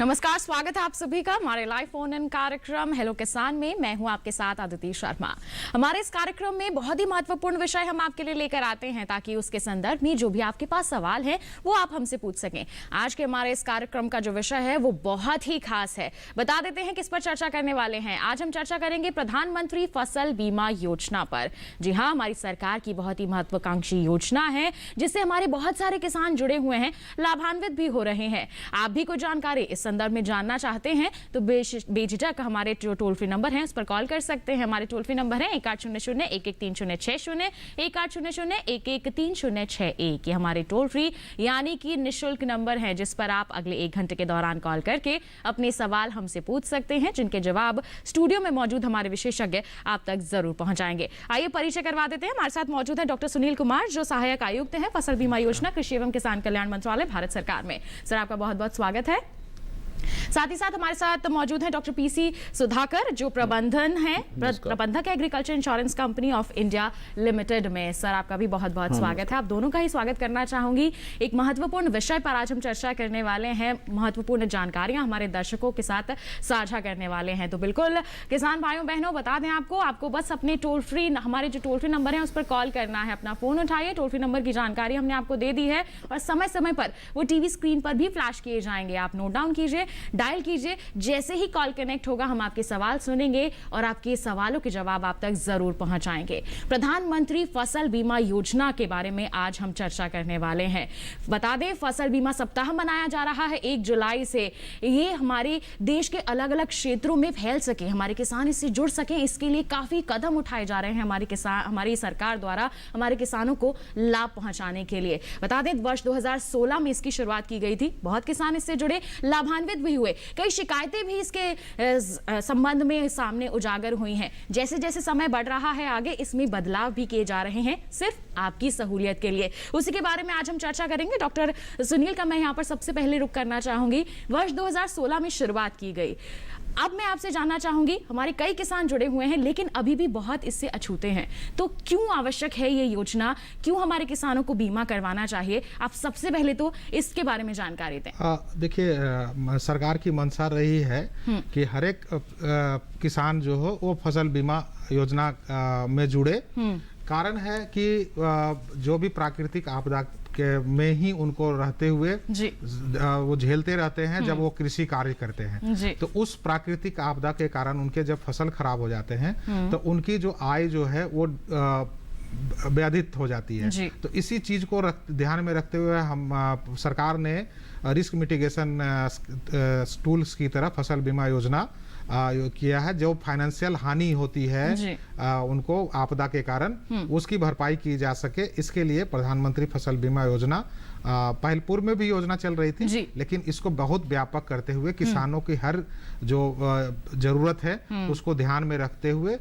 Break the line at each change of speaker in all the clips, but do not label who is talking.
नमस्कार, स्वागत है आप सभी का हमारे लाइव फोन इन कार्यक्रम हेलो किसान में। मैं हूं आपके साथ अदिति शर्मा। हमारे इस कार्यक्रम में बहुत ही महत्वपूर्ण विषय हम आपके लिए लेकर आते हैं ताकि उसके संदर्भ में जो भी आपके पास सवाल है वो आप हमसे पूछ सकें। आज के हमारे इस कार्यक्रम का जो विषय है वो बहुत ही खास है। बता देते हैं किस पर चर्चा करने वाले हैं। आज हम चर्चा करेंगे प्रधानमंत्री फसल बीमा योजना पर। जी हाँ, हमारी सरकार की बहुत ही महत्वाकांक्षी योजना है जिससे हमारे बहुत सारे किसान जुड़े हुए हैं, लाभान्वित भी हो रहे हैं। आप भी कुछ जानकारी इस संदर्भ में जानना चाहते हैं तो बेझिझक हमारे जो टोल फ्री नंबर है उस पर कॉल कर सकते हैं। हमारे टोल फ्री नंबर है 1800-113060, 1800-113061। ये हमारे टोल फ्री यानी कि निःशुल्क नंबर है जिस पर आप अगले 1 घंटे के दौरान कॉल करके अपने सवाल हमसे पूछ सकते हैं, जिनके जवाब स्टूडियो में मौजूद हमारे विशेषज्ञ आप तक जरूर पहुंचाएंगे। आइए परिचय करवा देते हैं। हमारे साथ मौजूद है डॉक्टर सुनील कुमार, जो सहायक आयुक्त हैं फसल बीमा योजना, कृषि एवं किसान कल्याण मंत्रालय, भारत सरकार में। सर, आपका बहुत बहुत स्वागत है। साथ ही साथ हमारे साथ मौजूद हैं डॉक्टर पीसी सुधाकर, जो प्रबंधक agriculture insurance company of India limited में। सर, आपका भी बहुत बहुत स्वागत है। आप दोनों का ही स्वागत करना चाहूंगी। एक महत्वपूर्ण विषय पर आज हम चर्चा करने वाले हैं, महत्वपूर्ण जानकारियां हमारे दर्शकों के साथ साझा करने वाले हैं। तो बिल्कुल किसान भाइयों बहनों, बता दें आपको बस अपने टोल फ्री, हमारे जो टोल फ्री नंबर है उस पर कॉल करना है। अपना फोन उठाइए, टोल फ्री नंबर की जानकारी हमने आपको दे दी है और समय समय पर वो टीवी स्क्रीन पर भी फ्लैश किए जाएंगे। आप नोट डाउन कीजिए, डायल कीजिए। जैसे ही कॉल कनेक्ट होगा हम आपके सवाल सुनेंगे और आपके सवालों के जवाब आप तक जरूर पहुंचाएंगे। प्रधानमंत्री फसल बीमा योजना के बारे में आज हम चर्चा करने वाले हैं। बता दें, फसल बीमा सप्ताह मनाया जा रहा है 1 जुलाई से। ये हमारे देश के अलग अलग क्षेत्रों में फैल सके, हमारे किसान इससे जुड़ सकें, इसके लिए काफी कदम उठाए जा रहे हैं हमारी सरकार द्वारा हमारे किसानों को लाभ पहुंचाने के लिए। बता दें, वर्ष 2016 में इसकी शुरुआत की गई थी। बहुत किसान इससे जुड़े, लाभान्वित भी हुए। कई शिकायतें भी इसके संबंध में सामने उजागर हुई हैं। जैसे जैसे समय बढ़ रहा है आगे, इसमें बदलाव भी किए जा रहे हैं सिर्फ आपकी सहूलियत के लिए। उसी के बारे में आज हम चर्चा करेंगे। डॉक्टर सुनील का मैं यहाँ पर सबसे पहले रुख करना चाहूंगी। वर्ष 2016 में शुरुआत की गई। अब मैं आपसे जानना चाहूंगी, हमारे कई किसान जुड़े हुए हैं लेकिन अभी भी बहुत इससे अछूते हैं, तो क्यों आवश्यक है ये योजना, क्यों हमारे किसानों को बीमा करवाना चाहिए? आप सबसे पहले तो इसके बारे में जानकारी दें।
देखिए, सरकार की मंशा रही है कि हर एक किसान जो हो वो फसल बीमा योजना में जुड़े। कारण है कि जो भी प्राकृतिक आपदा में ही उनको रहते हुए वो झेलते रहते हैं जब वो कृषि कार्य करते हैं। तो उस प्राकृतिक आपदा के कारण उनके जब फसल खराब हो जाते हैं तो उनकी जो आय जो है वो व्याधित हो जाती है। तो इसी चीज को ध्यान में रखते हुए हम सरकार ने रिस्क मिटिगेशन टूल्स की तरह फसल बीमा योजना किया है। जो फाइनेंशियल हानि होती है उनको आपदा के कारण, उसकी भरपाई की जा सके, इसके लिए प्रधानमंत्री फसल बीमा योजना पहले पूर्व में भी योजना चल रही थी, लेकिन इसको बहुत व्यापक करते हुए किसानों की हर जो जरूरत है उसको ध्यान में रखते हुए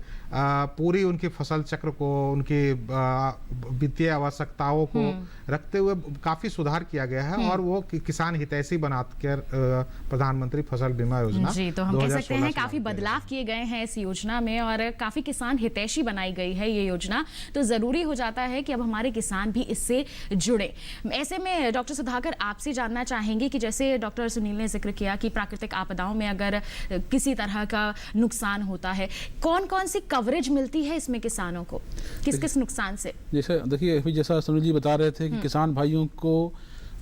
पूरी उनकी फसल चक्र को, उनकी वित्तीय आवश्यकताओं को रखते हुए काफी सुधार किया गया है और वो किसान हितैषी बनाकर प्रधानमंत्री फसल बीमा योजना
जी, तो हम कह सकते हैं काफी बदलाव किए गए हैं इस योजना में और काफी किसान हितैषी बनाई गई है ये योजना। तो जरूरी हो जाता है कि अब हमारे किसान भी इससे जुड़े। ऐसे में डॉक्टर सुधाकर, आपसे जानना चाहेंगे कि जैसे डॉक्टर सुनील ने जिक्र किया कि प्राकृतिक आपदाओं में अगर किसी तरह का नुकसान होता है, कौन कौन सी कवरेज मिलती है इसमें किसानों को, किस किस नुकसान से?
जैसे देखिए, जैसा सुनील जी बता रहे थे कि किसान भाइयों को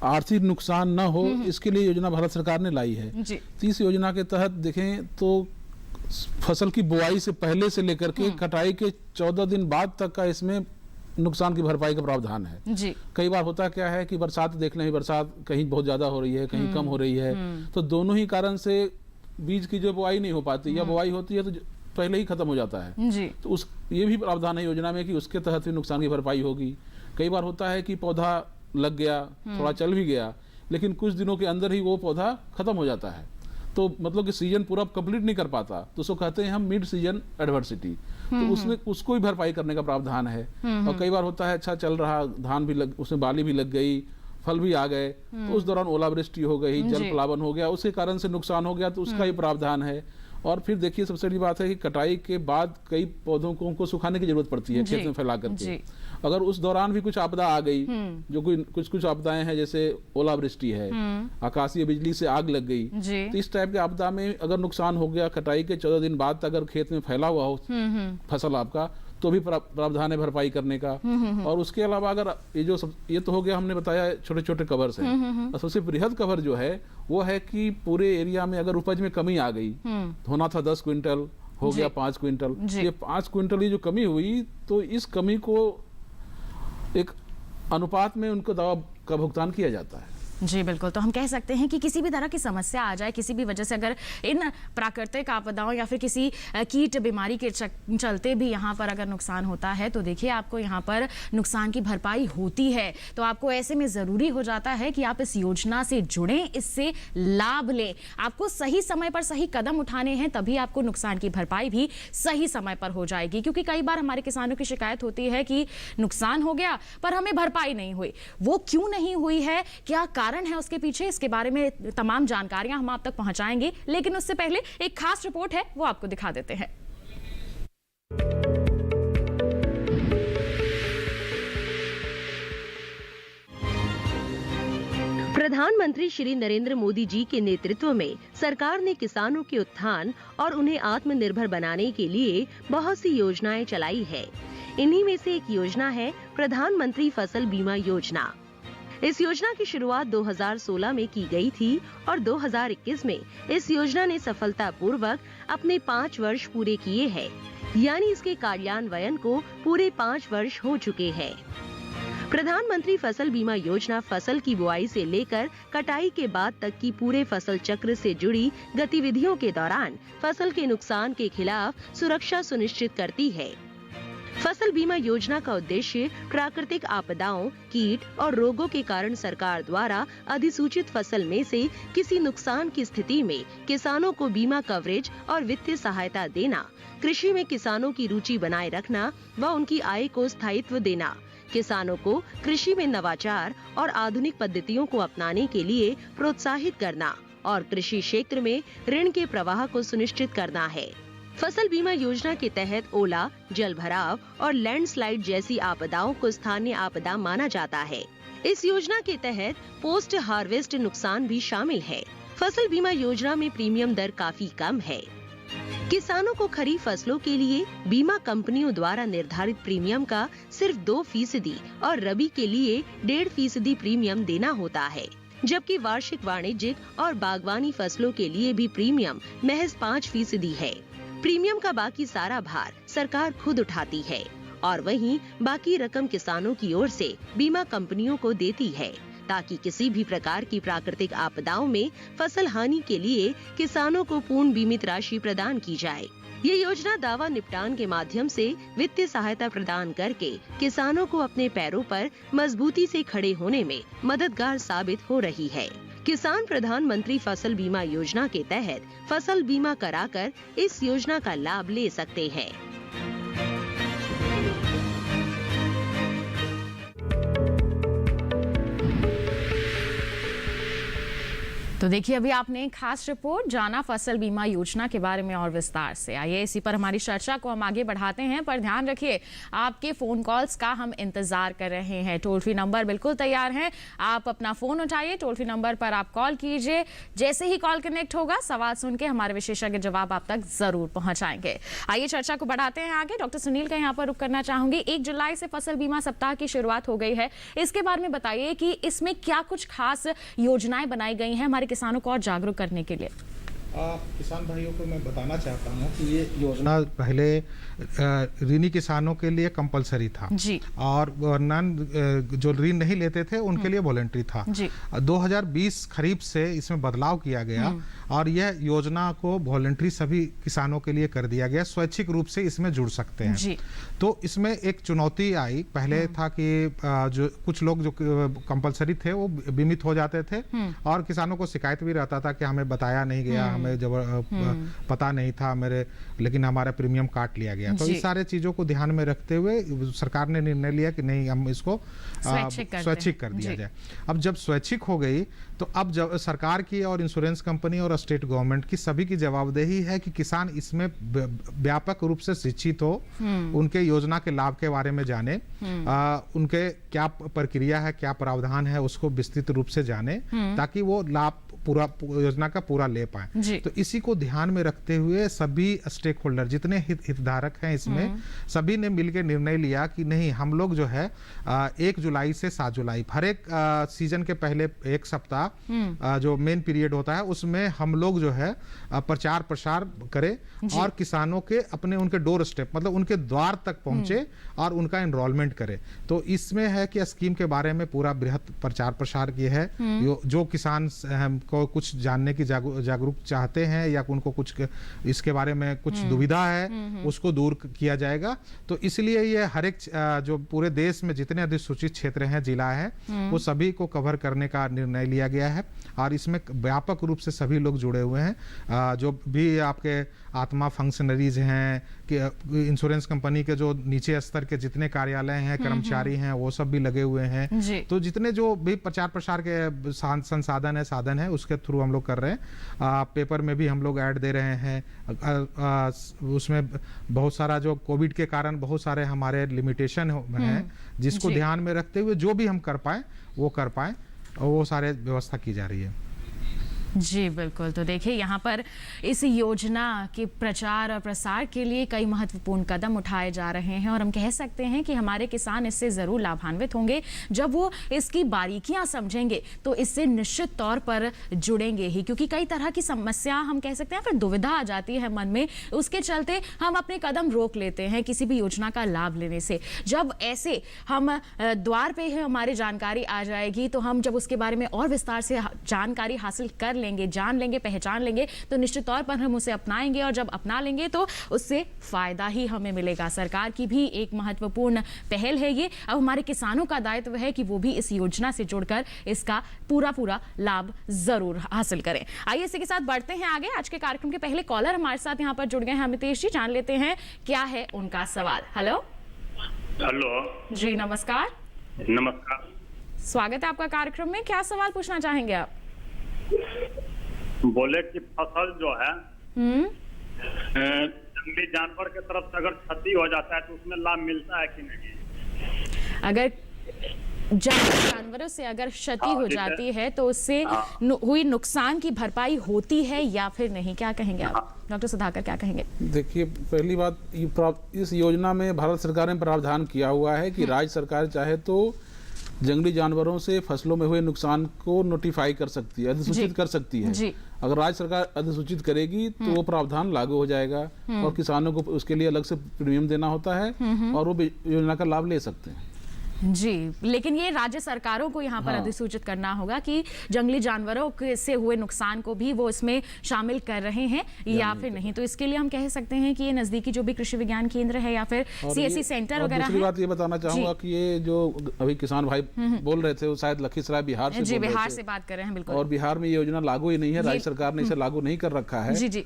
आर्थिक नुकसान न हो, इसके लिए योजना भारत सरकार ने लाई है। तो इस योजना के तहत देखें तो फसल की बुआई से पहले से लेकर के कटाई के 14 दिन बाद तक का इसमें नुकसान की भरपाई का प्रावधान है। कई बार होता क्या है कि बरसात देख लें, बरसात कहीं बहुत ज्यादा हो रही है, कहीं कम हो रही है, तो दोनों ही कारण से बीज की जो बुआई नहीं हो पाती या बुआई होती है तो पहले ही खत्म हो जाता है। तो ये भी प्रावधान है योजना में कि उसके तहत भी नुकसान की भरपाई होगी। कई बार होता है कि पौधा लग गया, थोड़ा चल भी गया, लेकिन कुछ दिनों के अंदर ही वो पौधा खत्म हो जाता है, तो मतलब कि सीजन पूरा कंप्लीट नहीं कर पाता, तो उसको कहते हैं हम मिड सीजन एडवर्सिटी। तो उसमें उसको भी भरपाई करने का प्रावधान है। और कई बार होता है अच्छा चल रहा, धान भी उसमें बाली भी लग गई, फल भी आ गए, तो उस दौरान ओलावृष्टि हो गई, जल प्लावन हो गया, उसके कारण से नुकसान हो गया, तो उसका भी प्रावधान है। और फिर देखिए सबसे बड़ी बात है कि कटाई के बाद कई पौधों को उनको सुखाने की जरूरत पड़ती है खेत में फैला करके। अगर उस दौरान भी कुछ आपदा आ गई, जो कोई कुछ आपदाएं हैं जैसे ओलावृष्टि है, आकाशीय बिजली से आग लग गई, तो इस टाइप के आपदा में अगर नुकसान हो गया, कटाई के 14 दिन बाद अगर खेत में फैला हुआ हो फसल आपका, तो भी प्रावधान है भरपाई करने का। और उसके अलावा अगर ये तो हो गया, हमने बताया छोटे छोटे कवर्स हैं, और सबसे बृहद कवर जो है वो है कि पूरे एरिया में अगर उपज में कमी आ गई, होना था 10 क्विंटल हो गया 5 क्विंटल, ये 5 क्विंटल ये जो कमी हुई, तो इस कमी को एक अनुपात में उनको दवा का भुगतान किया जाता है।
जी बिल्कुल, तो हम कह सकते हैं कि किसी भी तरह की समस्या आ जाए, किसी भी वजह से अगर इन प्राकृतिक आपदाओं या फिर किसी कीट बीमारी के चलते भी यहाँ पर अगर नुकसान होता है, तो देखिए आपको यहाँ पर नुकसान की भरपाई होती है। तो आपको ऐसे में ज़रूरी हो जाता है कि आप इस योजना से जुड़ें, इससे लाभ लें। आपको सही समय पर सही कदम उठाने हैं, तभी आपको नुकसान की भरपाई भी सही समय पर हो जाएगी। क्योंकि कई बार हमारे किसानों की शिकायत होती है कि नुकसान हो गया पर हमें भरपाई नहीं हुई। वो क्यों नहीं हुई है, क्या कारण है उसके पीछे, इसके बारे में तमाम जानकारियां हम आप तक पहुंचाएंगे। लेकिन उससे पहले एक खास रिपोर्ट है, वो आपको दिखा देते हैं।
प्रधानमंत्री श्री नरेंद्र मोदी जी के नेतृत्व में सरकार ने किसानों के उत्थान और उन्हें आत्मनिर्भर बनाने के लिए बहुत सी योजनाएं चलाई है। इन्हीं में से एक योजना है प्रधानमंत्री फसल बीमा योजना। इस योजना की शुरुआत 2016 में की गई थी और 2021 में इस योजना ने सफलतापूर्वक अपने 5 वर्ष पूरे किए हैं, यानी इसके कार्यान्वयन को पूरे 5 वर्ष हो चुके हैं। प्रधानमंत्री फसल बीमा योजना फसल की बुआई से लेकर कटाई के बाद तक की पूरे फसल चक्र से जुड़ी गतिविधियों के दौरान फसल के नुकसान के खिलाफ सुरक्षा सुनिश्चित करती है। फसल बीमा योजना का उद्देश्य प्राकृतिक आपदाओं, कीट और रोगों के कारण सरकार द्वारा अधिसूचित फसल में से किसी नुकसान की स्थिति में किसानों को बीमा कवरेज और वित्तीय सहायता देना, कृषि में किसानों की रुचि बनाए रखना व उनकी आय को स्थायित्व देना, किसानों को कृषि में नवाचार और आधुनिक पद्धतियों को अपनाने के लिए प्रोत्साहित करना और कृषि क्षेत्र में ऋण के प्रवाह को सुनिश्चित करना है। फसल बीमा योजना के तहत ओला, जल भराव और लैंडस्लाइड जैसी आपदाओं को स्थानीय आपदा माना जाता है। इस योजना के तहत पोस्ट हार्वेस्ट नुकसान भी शामिल है। फसल बीमा योजना में प्रीमियम दर काफी कम है। किसानों को खरीफ फसलों के लिए बीमा कंपनियों द्वारा निर्धारित प्रीमियम का सिर्फ 2% और रबी के लिए 1.5% प्रीमियम देना होता है, जबकि वार्षिक वाणिज्यिक और बागवानी फसलों के लिए भी प्रीमियम महज 5% है। प्रीमियम का बाकी सारा भार सरकार खुद उठाती है और वहीं बाकी रकम किसानों की ओर से बीमा कंपनियों को देती है, ताकि किसी भी प्रकार की प्राकृतिक आपदाओं में फसल हानि के लिए किसानों को पूर्ण बीमित राशि प्रदान की जाए। ये योजना दावा निपटान के माध्यम से वित्तीय सहायता प्रदान करके किसानों को अपने पैरों पर मजबूती से खड़े होने में मददगार साबित हो रही है। किसान प्रधानमंत्री फसल बीमा योजना के तहत फसल बीमा कराकर इस योजना का लाभ ले सकते हैं।
तो देखिए, अभी आपने एक खास रिपोर्ट जाना फसल बीमा योजना के बारे में और विस्तार से। आइए इसी पर हमारी चर्चा को हम आगे बढ़ाते हैं, पर ध्यान रखिए आपके फोन कॉल्स का हम इंतजार कर रहे हैं। टोल फ्री नंबर बिल्कुल तैयार है, आप अपना फोन उठाइए, टोल फ्री नंबर पर आप कॉल कीजिए। जैसे ही कॉल कनेक्ट होगा, सवाल सुन के हमारे विशेषज्ञ जवाब आप तक जरूर पहुंचाएंगे। आइए चर्चा को बढ़ाते हैं आगे। डॉक्टर सुनील का यहाँ पर रुक करना चाहूंगी। 1 जुलाई से फसल बीमा सप्ताह की शुरुआत हो गई है, इसके बारे में बताइए कि इसमें क्या कुछ खास योजनाएं बनाई गई हैं हमारे किसानों को और जागरूक करने के लिए।
किसान भाइयों को मैं बताना चाहता हूँ कि ये योजना पहले ऋणी किसानों के लिए कंपलसरी था
जी, और
जो ऋण नहीं लेते थे उनके लिए वॉलंटरी था जी। 2020 खरीफ से इसमें बदलाव किया गया और यह योजना को वॉलंटरी सभी किसानों के लिए कर दिया गया, स्वैच्छिक रूप से इसमें जुड़ सकते हैं जी। तो इसमें एक चुनौती आई, पहले था कि जो कुछ लोग जो कंपलसरी थे वो बीमित हो जाते थे और किसानों को शिकायत भी रहता था कि हमें बताया नहीं गया, हमें जब पता नहीं था मेरे, लेकिन हमारा प्रीमियम काट लिया गया। तो इस सारे चीज़ों को ध्यान में रखते हुए सरकार ने निर्णय लिया कि नहीं, हम इसको स्वैच्छिक कर दिया जाए। अब जब स्वैच्छिक हो गई तो अब जब सरकार की और इंश्योरेंस कंपनी और स्टेट गवर्नमेंट की सभी की जवाबदेही है कि किसान इसमें व्यापक रूप से शिक्षित हो, उनके योजना के लाभ के बारे में जाने, उनके क्या प्रक्रिया है, क्या प्रावधान है, उसको विस्तृत रूप से जाने, ताकि वो लाभ पूरा योजना का पूरा ले पाए। तो इसी को ध्यान में रखते हुए सभी स्टेक होल्डर, जितने हितधारक हैं इसमें, सभी ने मिलकर निर्णय लिया कि नहीं, हम लोग जो है 1 जुलाई से 7 जुलाई हर एक सीजन के पहले एक सप्ताह जो मेन पीरियड होता है उसमें हम लोग जो है प्रचार प्रसार करें और किसानों के अपने उनके डोर स्टेप, मतलब उनके द्वार तक पहुंचे और उनका एनरोलमेंट करें। तो इसमें है कि स्कीम के बारे में पूरा बृहद प्रचार प्रसार किए है। जो किसान को कुछ जानने की जागरूक चाहते हैं या उनको कुछ इसके बारे में कुछ दुविधा है, उसको दूर किया जाएगा। तो इसलिए ये हर एक जो पूरे देश में जितने अधिसूचित क्षेत्र हैं, जिला है, वो सभी को कवर करने का निर्णय लिया गया है और इसमें व्यापक रूप से सभी लोग जुड़े हुए हैं। जो भी आपके आत्मा फंक्शनरीज हैं, कि इंश्योरेंस कंपनी के जो नीचे स्तर के जितने कार्यालय हैं, कर्मचारी हैं, वो सब भी लगे हुए हैं। तो जितने जो भी प्रचार प्रसार के संसाधन है, साधन है, उसके थ्रू हम लोग कर रहे हैं। पेपर में भी हम लोग ऐड दे रहे हैं। उसमें बहुत सारा जो कोविड के कारण बहुत सारे हमारे लिमिटेशन हैं, जिसको ध्यान में रखते हुए जो भी हम कर पाए वो कर पाए, और वो सारे व्यवस्था की जा रही है।
जी बिल्कुल। तो देखिए, यहाँ पर इस योजना के प्रचार और प्रसार के लिए कई महत्वपूर्ण कदम उठाए जा रहे हैं और हम कह सकते हैं कि हमारे किसान इससे ज़रूर लाभान्वित होंगे। जब वो इसकी बारीकियां समझेंगे तो इससे निश्चित तौर पर जुड़ेंगे ही, क्योंकि कई तरह की समस्या, हम कह सकते हैं, फिर दुविधा आ जाती है मन में, उसके चलते हम अपने कदम रोक लेते हैं किसी भी योजना का लाभ लेने से। जब ऐसे हम द्वार पे ही हमारी जानकारी आ जाएगी तो हम जब उसके बारे में और विस्तार से जानकारी हासिल कर लेंगे, जान लेंगे, पहचान लेंगे, तो निश्चित तौर पर हम उसे अपनाएंगे और जब अपना लेंगे तो उससे फायदा ही हमें मिलेगा। सरकार की भी एक महत्वपूर्ण पहल है ये। अब हमारे किसानों का दायित्व है कि वो भी इस योजना से जुड़कर इसका पूरा लाभ जरूर हासिल करें। आइए इसी के साथ बढ़ते हैं आगे। आज के कार्यक्रम के पहले कॉलर हमारे साथ यहाँ पर जुड़ गए हैं अमितेश जी, जान लेते हैं क्या है उनका सवाल। हेलो जी, नमस्कार।
नमस्कार,
स्वागत है आपका कार्यक्रम में। क्या सवाल पूछना चाहेंगे आप?
बोले कि फसल जो है जंगली जानवर के तरफ से अगर क्षति हो जाता है तो उसमें लाभ मिलता है कि नहीं?
अगर जानवरों से अगर क्षति हो जाती है तो उससे हुई नुकसान की भरपाई होती है या फिर नहीं, क्या कहेंगे आप? डॉक्टर सुधाकर क्या कहेंगे?
देखिए, पहली बात, इस योजना में भारत सरकार ने प्रावधान किया हुआ है कि राज्य सरकार चाहे तो जंगली जानवरों से फसलों में हुए नुकसान को नोटिफाई कर सकती है, अधिसूचित कर सकती है। अगर राज्य सरकार अधिसूचित करेगी तो वो प्रावधान लागू हो जाएगा और किसानों को उसके लिए अलग से प्रीमियम देना होता है और वो योजना का लाभ ले सकते हैं।
जी, लेकिन ये राज्य सरकारों को यहाँ पर अधिसूचित करना होगा कि जंगली जानवरों से हुए नुकसान को भी वो इसमें शामिल कर रहे हैं या फिर नहीं। तो इसके लिए हम कह सकते हैं कि ये नजदीकी जो भी कृषि विज्ञान केंद्र है या फिर सीएससी सेंटर वगैरह है।
दूसरी बात ये बताना चाहूंगा कि ये जो अभी किसान भाई बोल रहे थे वो शायद लखीसराय बिहार से,
बिहार से बात कर रहे हैं। बिल्कुल।
और बिहार में ये योजना लागू ही नहीं है, राज्य सरकार ने इसे लागू नहीं कर रखा है।
जी।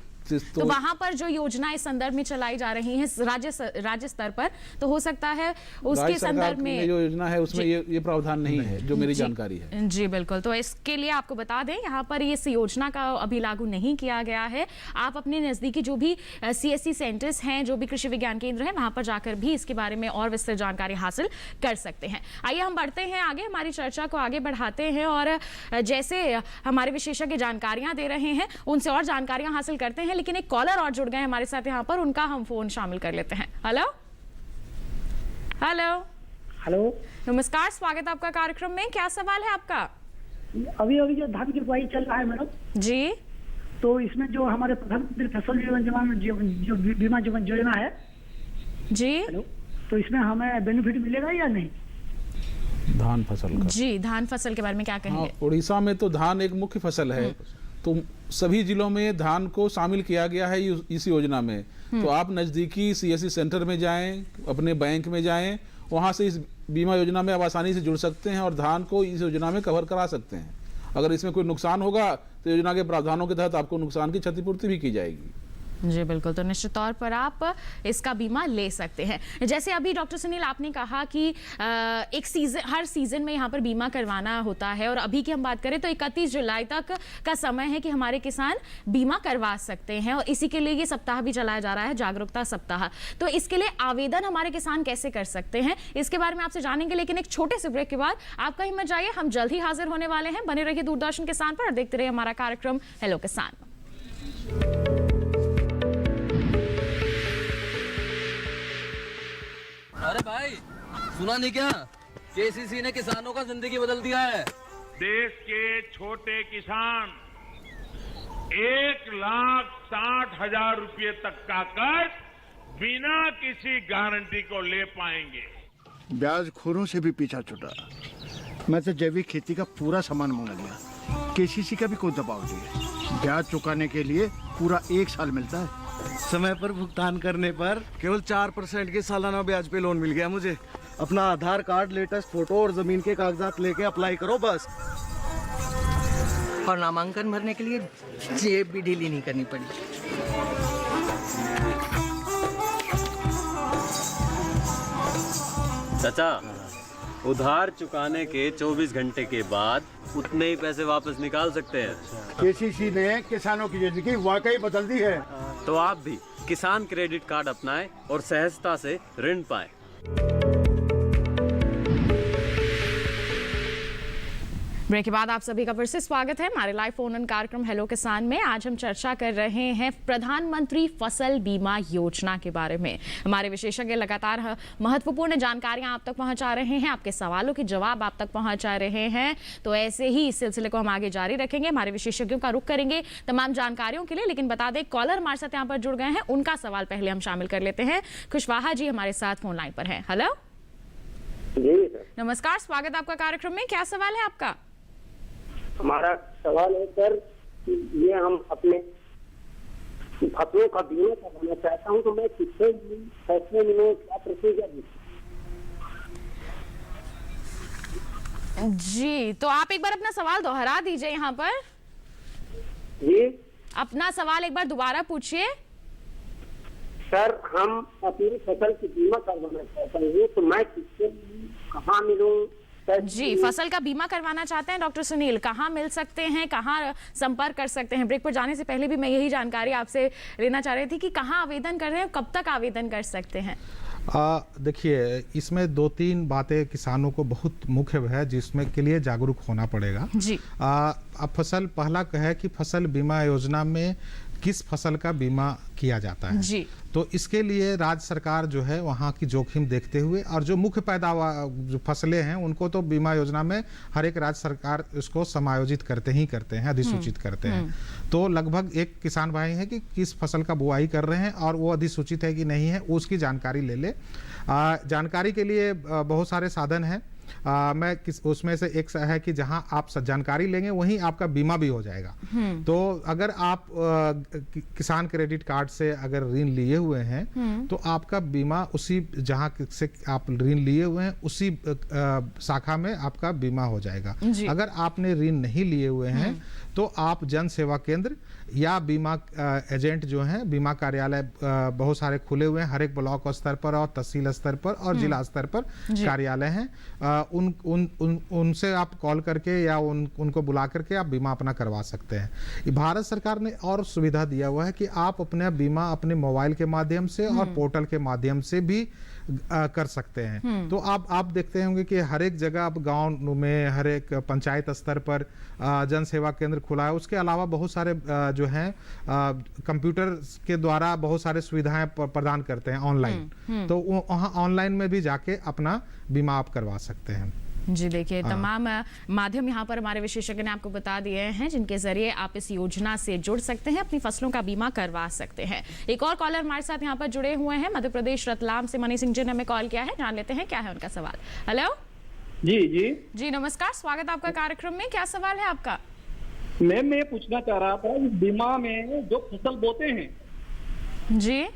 तो वहां पर जो योजना इस संदर्भ में चलाई जा रही है राज्य स्तर पर, तो हो सकता है उसके संदर्भ में
जो योजना है उसमें ये प्रावधान नहीं है, जो मेरी जानकारी है।
जी बिल्कुल। तो इसके लिए आपको बता दें, यहाँ पर इस योजना का अभी लागू नहीं किया गया है। आप अपने नजदीकी जो भी सीएससी सेंटर्स हैं, जो भी कृषि विज्ञान केंद्र हैं, वहां पर जाकर भी इसके बारे में और विस्तृत जानकारी हासिल कर सकते हैं। आइए हम बढ़ते हैं आगे, हमारी चर्चा को आगे बढ़ाते हैं और जैसे हमारे विशेषज्ञ जानकारियां दे रहे हैं उनसे और जानकारियां हासिल करते हैं। लेकिन एक कॉलर और जुड़ गए हमारे साथ यहाँ पर, उनका हम फोन शामिल कर लेते हैं। हेलो नमस्कार, स्वागत है आपका कार्यक्रम में। क्या सवाल है आपका?
अभी जो धान की बुआई चल रहा है मैडम
जी,
तो इसमें जो हमारे प्रधानमंत्री फसल जो बीमा योजना है
जी,
हेलो, तो इसमें हमें बेनिफिट मिलेगा या नहीं?
धान फसल का
जी, धान फसल के बारे में क्या कहेंगे?
उड़ीसा में तो धान एक मुख्य फसल है, तो सभी जिलों में धान को शामिल किया गया है इस योजना में। तो आप नजदीकी सीएससी सेंटर में जाएं, अपने बैंक में जाएं, वहां से इस बीमा योजना में आप आसानी से जुड़ सकते हैं और धान को इस योजना में कवर करा सकते हैं। अगर इसमें कोई नुकसान होगा तो योजना के प्रावधानों के तहत आपको नुकसान की क्षतिपूर्ति भी की जाएगी।
जी बिल्कुल, तो निश्चित तौर पर आप इसका बीमा ले सकते हैं। जैसे अभी डॉक्टर सुनील आपने कहा कि एक सीजन, हर सीजन में यहाँ पर बीमा करवाना होता है, और अभी की हम बात करें तो 31 जुलाई तक का समय है कि हमारे किसान बीमा करवा सकते हैं, और इसी के लिए ये सप्ताह भी चलाया जा रहा है, जागरूकता सप्ताह। तो इसके लिए आवेदन हमारे किसान कैसे कर सकते हैं, इसके बारे में आपसे जानेंगे, लेकिन एक छोटे से ब्रेक के बाद आपका हिम्मत जाइए, हम जल्द ही हाजिर होने वाले हैं। बने रहिए दूरदर्शन किसान पर और देखते रहिए हमारा कार्यक्रम हेलो किसान।
अरे भाई सुना नहीं क्या, केसीसी ने किसानों का जिंदगी बदल दिया है।
देश के छोटे किसान 1,60,000 रुपए तक का कर्ज बिना किसी गारंटी को ले पाएंगे।
ब्याज खोरों से भी पीछा छुटा। मैं तो जैविक खेती का पूरा सामान मंगा लिया, केसीसी का भी कोई दबाव नहीं। ब्याज चुकाने के लिए पूरा 1 साल मिलता है।
समय पर भुगतान करने पर केवल 4% के सालाना ब्याज पे लोन मिल गया मुझे। अपना आधार कार्ड, लेटेस्ट फोटो और जमीन के कागजात लेके अप्लाई करो बस।
और नामांकन भरने के लिए जेब भी ढीली नहीं करनी पड़ी।
चाचा, उधार चुकाने के 24 घंटे के बाद उतने ही पैसे वापस निकाल सकते हैं।
केसीसी ने किसानों की जिंदगी वाकई बदल दी है।
तो आप भी किसान क्रेडिट कार्ड अपनाएं और सहजता से ऋण पाएं।
ब्रेक के बाद आप सभी का फिर से स्वागत है हमारे लाइव फोन इन कार्यक्रम हेलो किसान में। आज हम चर्चा कर रहे हैं प्रधानमंत्री फसल बीमा योजना के बारे में। हमारे विशेषज्ञ लगातार महत्वपूर्ण जानकारियां आप तक पहुंचा रहे हैं, आपके सवालों के जवाब आप तक पहुंचा रहे हैं। तो ऐसे ही इस सिलसिले को हम आगे जारी रखेंगे, हमारे विशेषज्ञों का रुख करेंगे तमाम जानकारियों के लिए। लेकिन बता दें, कॉलर हमारे साथ यहाँ पर जुड़ गए हैं, उनका सवाल पहले हम शामिल कर लेते हैं। खुशवाहा जी हमारे साथ फोन लाइन पर है। हेलो
जी सर,
नमस्कार, स्वागत आपका कार्यक्रम में। क्या सवाल है आपका?
हमारा सवाल है सर, ये हम अपने फसलों का बीमा करवाना चाहता हूँ, तो मैं किससे फैसले में क्या प्रोसीजर
जी, तो आप एक बार अपना सवाल दोहरा दीजिए यहाँ पर।
जी,
अपना सवाल एक बार दोबारा पूछिए।
सर, हम अपनी फसल की बीमा करवाना चाहते हैं, तो मैं किससे कहाँ मिलूँ?
जी, फसल का बीमा करवाना चाहते हैं डॉक्टर सुनील, कहाँ मिल सकते हैं, कहाँ संपर्क कर सकते हैं? ब्रेक पर जाने से पहले भी मैं यही जानकारी आपसे लेना चाह रही थी कि कहाँ आवेदन कर रहे हैं, कब तक आवेदन कर सकते हैं?
देखिए, इसमें 2-3 बातें किसानों को बहुत मुख्य है, जिसमें के लिए जागरूक होना पड़ेगा
जी।
अब पहला है कि फसल बीमा योजना में किस फसल का बीमा किया जाता है
जी।
तो इसके लिए राज्य सरकार जो है वहाँ की जोखिम देखते हुए, और जो मुख्य पैदावार जो फसलें हैं उनको तो बीमा योजना में हर एक राज्य सरकार उसको समायोजित करते हैं, अधिसूचित करते हैं। तो लगभग एक किसान भाई है कि किस फसल का बुआई कर रहे हैं और वो अधिसूचित है कि नहीं है, उसकी जानकारी ले ले। जानकारी के लिए बहुत सारे साधन हैं। उसमें से एक है कि जहां आप जानकारी लेंगे वहीं आपका बीमा भी हो जाएगा। तो अगर आप किसान क्रेडिट कार्ड से अगर ऋण लिए हुए हैं तो आपका बीमा उसी जहां से आप ऋण लिए हुए हैं उसी शाखा में आपका बीमा हो जाएगा। अगर आपने ऋण नहीं लिए हुए हैं तो आप जन सेवा केंद्र या बीमा एजेंट जो हैं, बीमा कार्यालय बहुत सारे खुले हुए हैं, हर एक ब्लॉक स्तर पर और तहसील स्तर पर और जिला स्तर पर कार्यालय हैं। उनसे आप कॉल करके या उनको बुला करके आप बीमा अपना करवा सकते हैं। भारत सरकार ने और सुविधा दिया हुआ है कि आप अपना बीमा अपने मोबाइल के माध्यम से और पोर्टल के माध्यम से भी कर सकते हैं। तो आप देखते होंगे कि हर एक जगह अब गांव में हर एक पंचायत स्तर पर जन सेवा केंद्र खुला है। उसके अलावा बहुत सारे जो हैं कंप्यूटर के द्वारा बहुत सारे सुविधाएं प्रदान करते हैं ऑनलाइन। तो वहाँ ऑनलाइन में भी जाके अपना बीमा आप करवा सकते हैं।
जी देखिए, तमाम माध्यम यहाँ पर हमारे विशेषज्ञ ने आपको बता दिए हैं जिनके जरिए आप इस योजना से जुड़ सकते हैं, अपनी फसलों का बीमा करवा सकते हैं। एक और कॉलर हमारे साथ यहाँ पर जुड़े हुए हैं, मध्य प्रदेश रतलाम से मनी सिंह जी ने हमें कॉल किया है, जान लेते हैं क्या है उनका सवाल। हेलो जी, नमस्कार, स्वागत आपका कार्यक्रम में। क्या सवाल है आपका?
मैम, मैं पूछना चाह रहा था, बीमा में जो फसल बोते हैं
जी,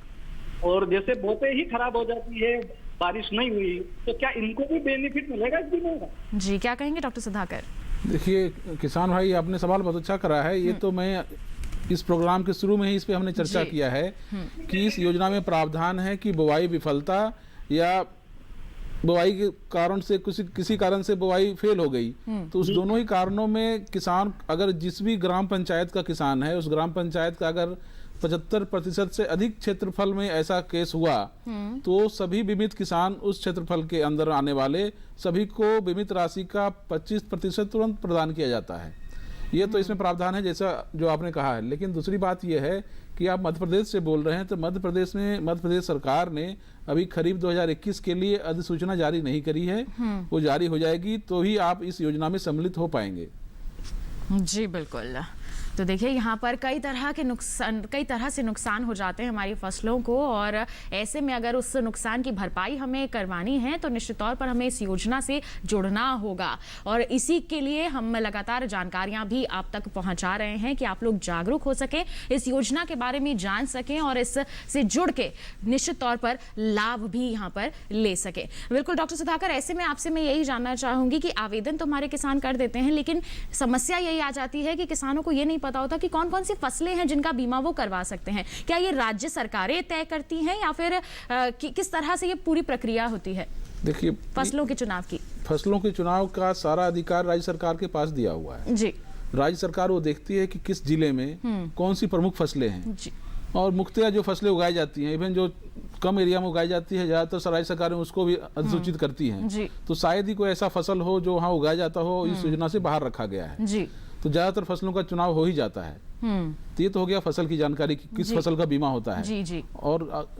और जैसे बोते ही खराब हो जाती है, बारिश नहीं हुई, तो क्या इनको भी बेनिफिट मिलेगा इस बीमा का?
जी, क्या कहेंगे डॉक्टर सुधाकर?
देखिए किसान भाई, आपने सवाल बहुत अच्छा करा है। ये तो मैं इस प्रोग्राम के शुरू में ही इस पे हमने चर्चा किया है कि इस योजना में प्रावधान है कि बुआई विफलता या बुआई के कारण से किसी कारण से बुआई फेल हो गई, तो उस दोनों ही कारणों में किसान, अगर जिस भी ग्राम पंचायत का किसान है, उस ग्राम पंचायत का अगर 75% से अधिक क्षेत्रफल में ऐसा केस हुआ, तो सभी बीमित किसान उस क्षेत्रफल के अंदर आने वाले सभी को बीमित राशि का 25% तुरंत प्रदान किया जाता है। ये तो इसमें प्रावधान है जैसा जो आपने कहा है। लेकिन दूसरी बात यह है कि आप मध्य प्रदेश से बोल रहे हैं, तो मध्य प्रदेश सरकार ने अभी खरीफ 2021 के लिए अधिसूचना जारी नहीं करी है। वो जारी हो जाएगी तो ही आप इस योजना में सम्मिलित हो पाएंगे।
जी बिल्कुल। तो देखिए यहाँ पर कई तरह से नुकसान हो जाते हैं हमारी फसलों को, और ऐसे में अगर उस नुकसान की भरपाई हमें करवानी है तो निश्चित तौर पर हमें इस योजना से जुड़ना होगा। और इसी के लिए हम लगातार जानकारियां भी आप तक पहुंचा रहे हैं कि आप लोग जागरूक हो सकें, इस योजना के बारे में जान सकें और इससे जुड़ के निश्चित तौर पर लाभ भी यहाँ पर ले सकें। बिल्कुल डॉक्टर सुधाकर, ऐसे में आपसे मैं यही जानना चाहूंगी कि आवेदन तो हमारे किसान कर देते हैं, लेकिन समस्या यही आ जाती है कि किसानों को ये नहीं पता होता कि कौन कौन सी फसलें हैं जिनका बीमा वो करवा सकते हैं। क्या ये राज्य सरकारें तय करती हैं या फिर किस तरह से ये पूरी प्रक्रिया होती है?
देखिए,
फसलों के चुनाव का सारा अधिकार राज्य सरकार के पास दिया हुआ है जी। राज्य सरकार वो देखती है कि किस जिले में कौन सी प्रमुख फसलें हैं जी। और मुख्यतः जो फसलें उगाई जाती हैं, इवन जो कम एरिया में उगाई जाती है, ज्यादातर राज्य सरकारें उसको भी अधिसूचित करती हैं। तो शायद ही कोई ऐसा फसल हो जो वहाँ उगाया जाता हो इस योजना से बाहर रखा गया है जी। तो ज्यादातर फसलों का चुनाव हो ही जाता है। तो ये तो हो गया फसल की जानकारी, किस फसल का बीमा होता है जी जी। और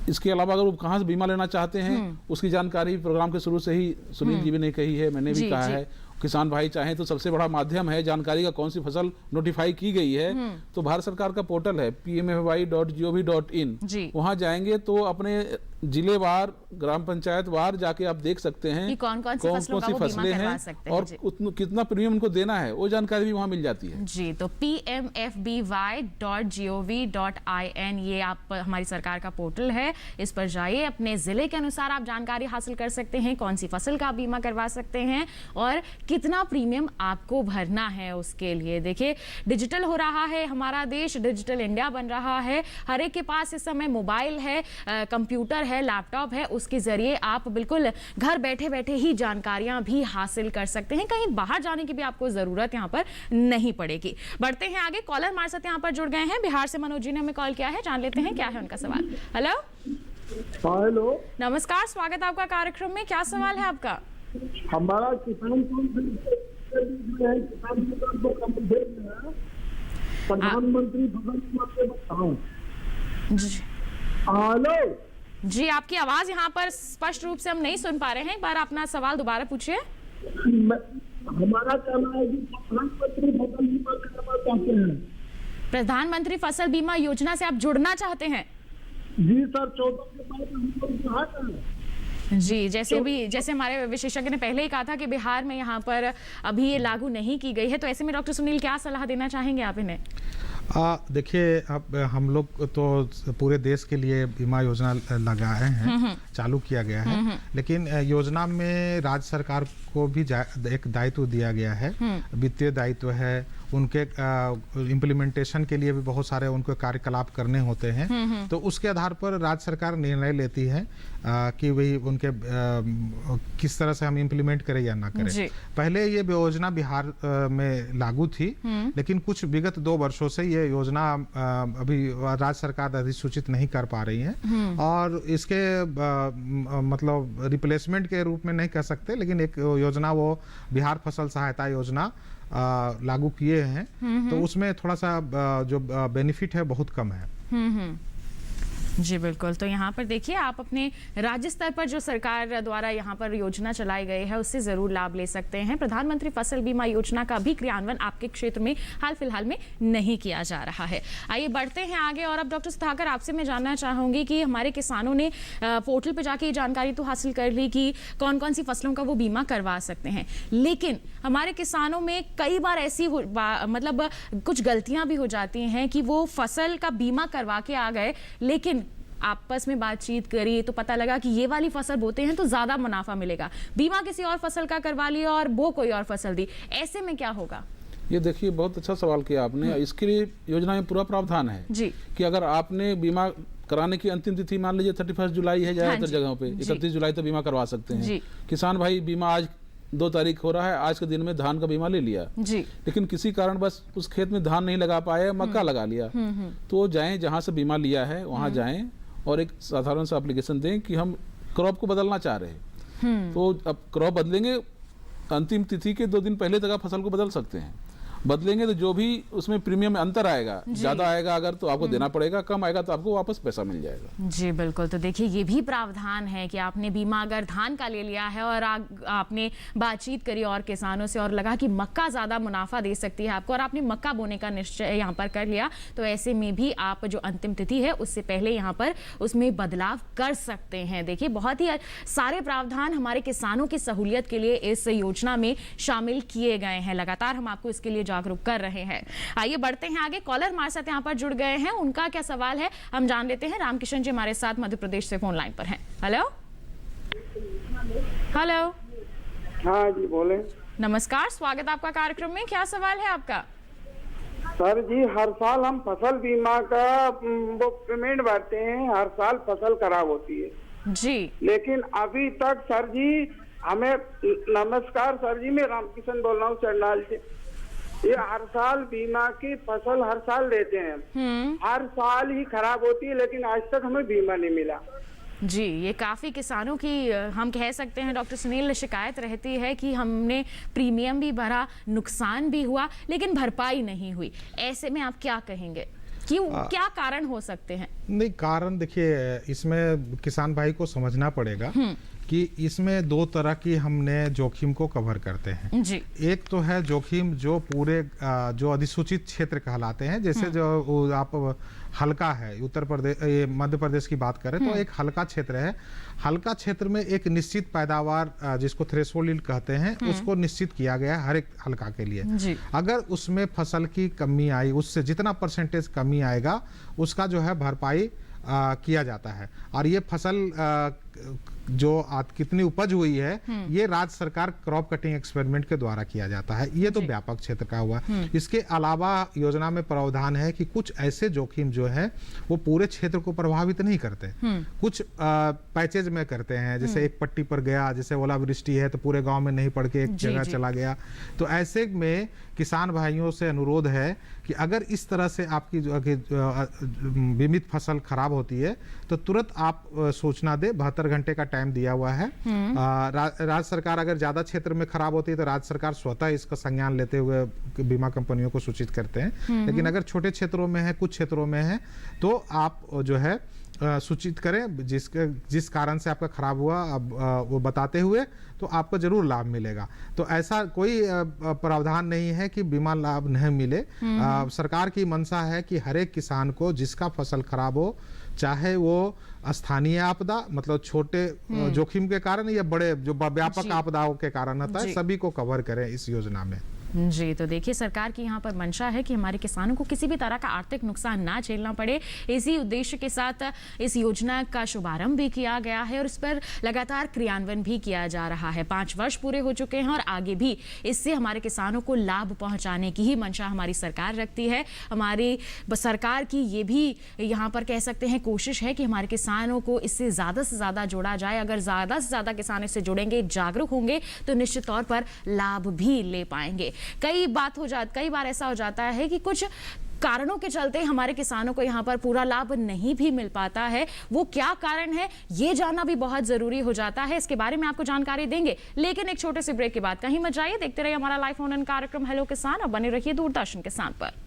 इसके अलावा अगर वो कहाँ से बीमा लेना चाहते हैं उसकी जानकारी प्रोग्राम के शुरू से ही सुनील जी ने कही है, मैंने भी कहा है। किसान भाई चाहें तो सबसे बड़ा माध्यम है जानकारी का, कौन सी फसल नोटिफाई की गई है, तो भारत सरकार का पोर्टल है pmfy.gov.in, वहां जाएंगे तो अपने जिलेवार, ग्राम पंचायत वार जाके आप देख सकते हैं कौन कौन सी फसलें हैं
और कितना प्रीमियम उनको देना है, वो जानकारी भी वहां मिल जाती है
जी। तो pmfby.gov.in ये आप हमारी सरकार का पोर्टल है, इस पर जाइए, अपने जिले के अनुसार आप जानकारी हासिल कर सकते हैं, कौन सी फसल का बीमा करवा सकते हैं और कितना प्रीमियम आपको भरना है उसके लिए। देखिए डिजिटल हो रहा है हमारा देश, डिजिटल इंडिया बन रहा है, हर एक के पास इस समय मोबाइल है, कंप्यूटर है, लैपटॉप है, उसके जरिए आप बिल्कुल घर बैठे बैठे ही जानकारियां भी हासिल कर सकते हैं, कहीं बाहर जाने की भी आपको जरूरत यहां पर नहीं पड़ेगी। बढ़ते हैं आगे, कॉलर हमारे साथ यहां पर जुड़ गए हैं, बिहार से मनोज जी ने हमें कॉल किया है, जान लेते हैं क्या है उनका सवाल। हेलो
हेलो
नमस्कार, स्वागत है आपका कार्यक्रम में, क्या सवाल है आपका?
हमारा किसान प्रधानमंत्री हेलो
जी, आपकी आवाज यहाँ पर स्पष्ट रूप से हम नहीं सुन पा रहे हैं, एक बार अपना सवाल दोबारा पूछिए।
हमारा कहना है कि प्रधानमंत्री फसल बीमा करना चाहते हैं।
प्रधानमंत्री फसल बीमा योजना से आप जुड़ना चाहते हैं?
जी सर, 14 के बाद हम लोग कहाँ हैं
जी। जैसे हमारे विशेषज्ञ ने पहले ही कहा था कि बिहार में यहाँ पर अभी ये लागू नहीं की गई है, तो ऐसे में डॉक्टर सुनील क्या सलाह देना चाहेंगे आप इन्हें?
देखिए, अब हम लोग तो पूरे देश के लिए बीमा योजना लगाए हैं, चालू किया गया है, लेकिन योजना में राज्य सरकार को भी एक दायित्व दिया गया है, वित्तीय दायित्व है, उनके इम्प्लीमेंटेशन के लिए भी बहुत सारे उनको कार्यकलाप करने होते हैं। तो उसके आधार पर राज्य सरकार निर्णय लेती है कि भाई उनके किस तरह से हम इम्प्लीमेंट करें या ना करें। पहले ये योजना बिहार में लागू थी, लेकिन कुछ विगत 2 वर्षों से ये योजना अभी राज्य सरकार अधिसूचित नहीं कर पा रही है, और इसके मतलब रिप्लेसमेंट के रूप में नहीं कह सकते, लेकिन एक योजना वो बिहार फसल सहायता योजना लागू किए हैं, तो उसमें थोड़ा सा जो बेनिफिट है बहुत कम है।
जी बिल्कुल। तो यहाँ पर देखिए, आप अपने राज्य स्तर पर जो सरकार द्वारा यहाँ पर योजना चलाई गई है उससे जरूर लाभ ले सकते हैं। प्रधानमंत्री फसल बीमा योजना का भी क्रियान्वयन आपके क्षेत्र में हाल फिलहाल में नहीं किया जा रहा है। आइए बढ़ते हैं आगे, और अब डॉक्टर सुधाकर आपसे मैं जानना चाहूंगी कि हमारे किसानों ने पोर्टल पर जाके ये जानकारी तो हासिल कर ली कि कौन कौन सी फसलों का वो बीमा करवा सकते हैं, लेकिन हमारे किसानों में कई बार ऐसी मतलब कुछ गलतियां भी हो जाती हैं कि वो फसल का बीमा करवा के आ गए, लेकिन आपस में बातचीत करी तो पता लगा कि ये वाली फसल बोते हैं तो ज्यादा मुनाफा मिलेगा, बीमा किसी और फसल का करवा लिया और वो कोई और फसल दी, ऐसे में क्या होगा?
ये देखिए बहुत अच्छा सवाल किया आपने। इसके लिए योजना में पूरा प्रावधान है
जी
कि अगर आपने बीमा कराने की अंतिम तिथि मान लीजिए 31 जुलाई है ज्यादातर जगहों पे, 31 जुलाई तक बीमा करवा सकते हैं। किसान भाई बीमा आज 2 तारीख हो रहा है, आज के दिन में धान का बीमा ले लिया
जी,
लेकिन किसी कारण बस उस खेत में धान नहीं लगा पाए, मक्का लगा लिया, तो जाएं जहां से बीमा लिया है वहां जाएं और एक साधारण सा एप्लीकेशन दें कि हम क्रॉप को बदलना चाह रहे हैं। तो अब क्रॉप बदलेंगे, अंतिम तिथि के 2 दिन पहले तक आप फसल को बदल सकते हैं। बदलेंगे तो जो भी उसमें प्रीमियम में अंतर आएगा, ज्यादा आएगा अगर तो आपको देना पड़ेगा, कम आएगा तो आपको वापस पैसा मिल जाएगा।
जी बिल्कुल। तो देखिए ये भी प्रावधान है कि आपने बीमा अगर धान का ले लिया है और आपने बातचीत करी और किसानों से और लगा कि मक्का ज्यादा मुनाफा दे सकती है आपको और आपने मक्का बोने का निश्चय यहाँ पर कर लिया, तो ऐसे में भी आप जो अंतिम तिथि है उससे पहले यहाँ पर उसमें बदलाव कर सकते हैं। देखिए बहुत ही सारे प्रावधान हमारे किसानों की सहूलियत के लिए इस योजना में शामिल किए गए हैं। लगातार हम आपको इसके लिए जागरूक कर रहे हैं। आइए बढ़ते हैं आगे। कॉलर हमारे साथ यहाँ पर जुड़ गए हैं, उनका क्या सवाल है हम जान लेते हैं। रामकिशन जी हमारे साथ मध्य प्रदेश से फोन लाइन पर हैं। Hello hello.
हाँ जी बोले।
नमस्कार, स्वागत आपका कार्यक्रम में, क्या सवाल है आपका?
सर जी हर साल हम फसल बीमा का वो पेमेंट भरते हैं, हर साल फसल खराब होती है
जी,
लेकिन अभी तक सर जी हमें, नमस्कार सर जी मैं रामकिशन बोल रहा हूँ चंडाल से, ये हर साल बीमा की फसल हर साल देते हैं, हर साल ही खराब होती है लेकिन आज तक हमें बीमा नहीं मिला।
जी ये काफ़ी किसानों की हम कह सकते हैं डॉक्टर सुनील शिकायत रहती है कि हमने प्रीमियम भी भरा, नुकसान भी हुआ लेकिन भरपाई नहीं हुई। ऐसे में आप क्या कहेंगे, क्यों, क्या कारण हो सकते हैं?
नहीं, कारण देखिए इसमें किसान भाई को समझना पड़ेगा कि इसमें 2 तरह की हमने जोखिम को कवर करते हैं
जी।
एक तो है जोखिम जो पूरे जो अधिसूचित क्षेत्र कहलाते हैं, जैसे जो आप हल्का है उत्तर प्रदेश, मध्य प्रदेश की बात करें तो एक हल्का क्षेत्र है। हल्का क्षेत्र में एक निश्चित पैदावार जिसको थ्रेशोल्ड कहते हैं उसको निश्चित किया गया है हर एक हल्का के लिए। अगर उसमें फसल की कमी आई, उससे जितना परसेंटेज कमी आएगा उसका जो है भरपाई किया जाता है। और ये फसल जो कितनी उपज हुई है ये राज्य सरकार क्रॉप कटिंग एक्सपेरिमेंट के द्वारा किया जाता है। ये तो व्यापक क्षेत्र का हुआ। इसके अलावा योजना में प्रावधान है कि कुछ ऐसे जोखिम जो है वो पूरे क्षेत्र को प्रभावित नहीं करते, कुछ पैचेज में करते हैं, जैसे एक पट्टी पर गया, जैसे ओलावृष्टि है तो पूरे गांव में नहीं पड़ के एक जगह चला गया। तो ऐसे में किसान भाइयों से अनुरोध है कि अगर इस तरह से आपकी बीमित फसल खराब होती है तो तुरंत आप सूचना दे। 72 घंटे का टाइम दिया हुआ है। राज्य सरकार अगर ज्यादा क्षेत्र में खराब होती है तो राज्य सरकार स्वतः इसका संज्ञान लेते हुए बीमा कंपनियों को सूचित करते हैं। लेकिन अगर छोटे क्षेत्रों में है, कुछ क्षेत्रों में है, तो आप जो है सूचित करें जिस कारण से आपका खराब हुआ अब वो बताते हुए, तो आपको जरूर लाभ मिलेगा। तो ऐसा कोई प्रावधान नहीं है कि बीमा लाभ नहीं मिले। सरकार की मंशा है कि हर एक किसान को जिसका फसल खराब हो, चाहे वो स्थानीय आपदा मतलब छोटे जोखिम के कारण या बड़े जो व्यापक आपदाओं के कारण होता है, सभी को कवर करें इस योजना में।
जी तो देखिए सरकार की यहाँ पर मंशा है कि हमारे किसानों को किसी भी तरह का आर्थिक नुकसान ना झेलना पड़े। इसी उद्देश्य के साथ इस योजना का शुभारंभ भी किया गया है और इस पर लगातार क्रियान्वयन भी किया जा रहा है। 5 वर्ष पूरे हो चुके हैं और आगे भी इससे हमारे किसानों को लाभ पहुंचाने की ही मंशा हमारी सरकार रखती है। हमारी सरकार की ये भी यहाँ पर कह सकते हैं कोशिश है कि हमारे किसानों को इससे ज़्यादा से ज़्यादा जोड़ा जाए। अगर ज़्यादा से ज़्यादा किसान इससे जुड़ेंगे, जागरूक होंगे, तो निश्चित तौर पर लाभ भी ले पाएंगे। कई बार ऐसा हो जाता है कि कुछ कारणों के चलते हमारे किसानों को यहाँ पर पूरा लाभ नहीं भी मिल पाता है। वो क्या कारण है ये जानना भी बहुत जरूरी हो जाता है। इसके बारे में आपको जानकारी देंगे, लेकिन एक छोटे से ब्रेक के बाद कहीं मत जाइए। देखते रहिए हमारा लाइव फोन इन कार्यक्रम हेलो किसान और बने रहिए दूरदर्शन किसान पर।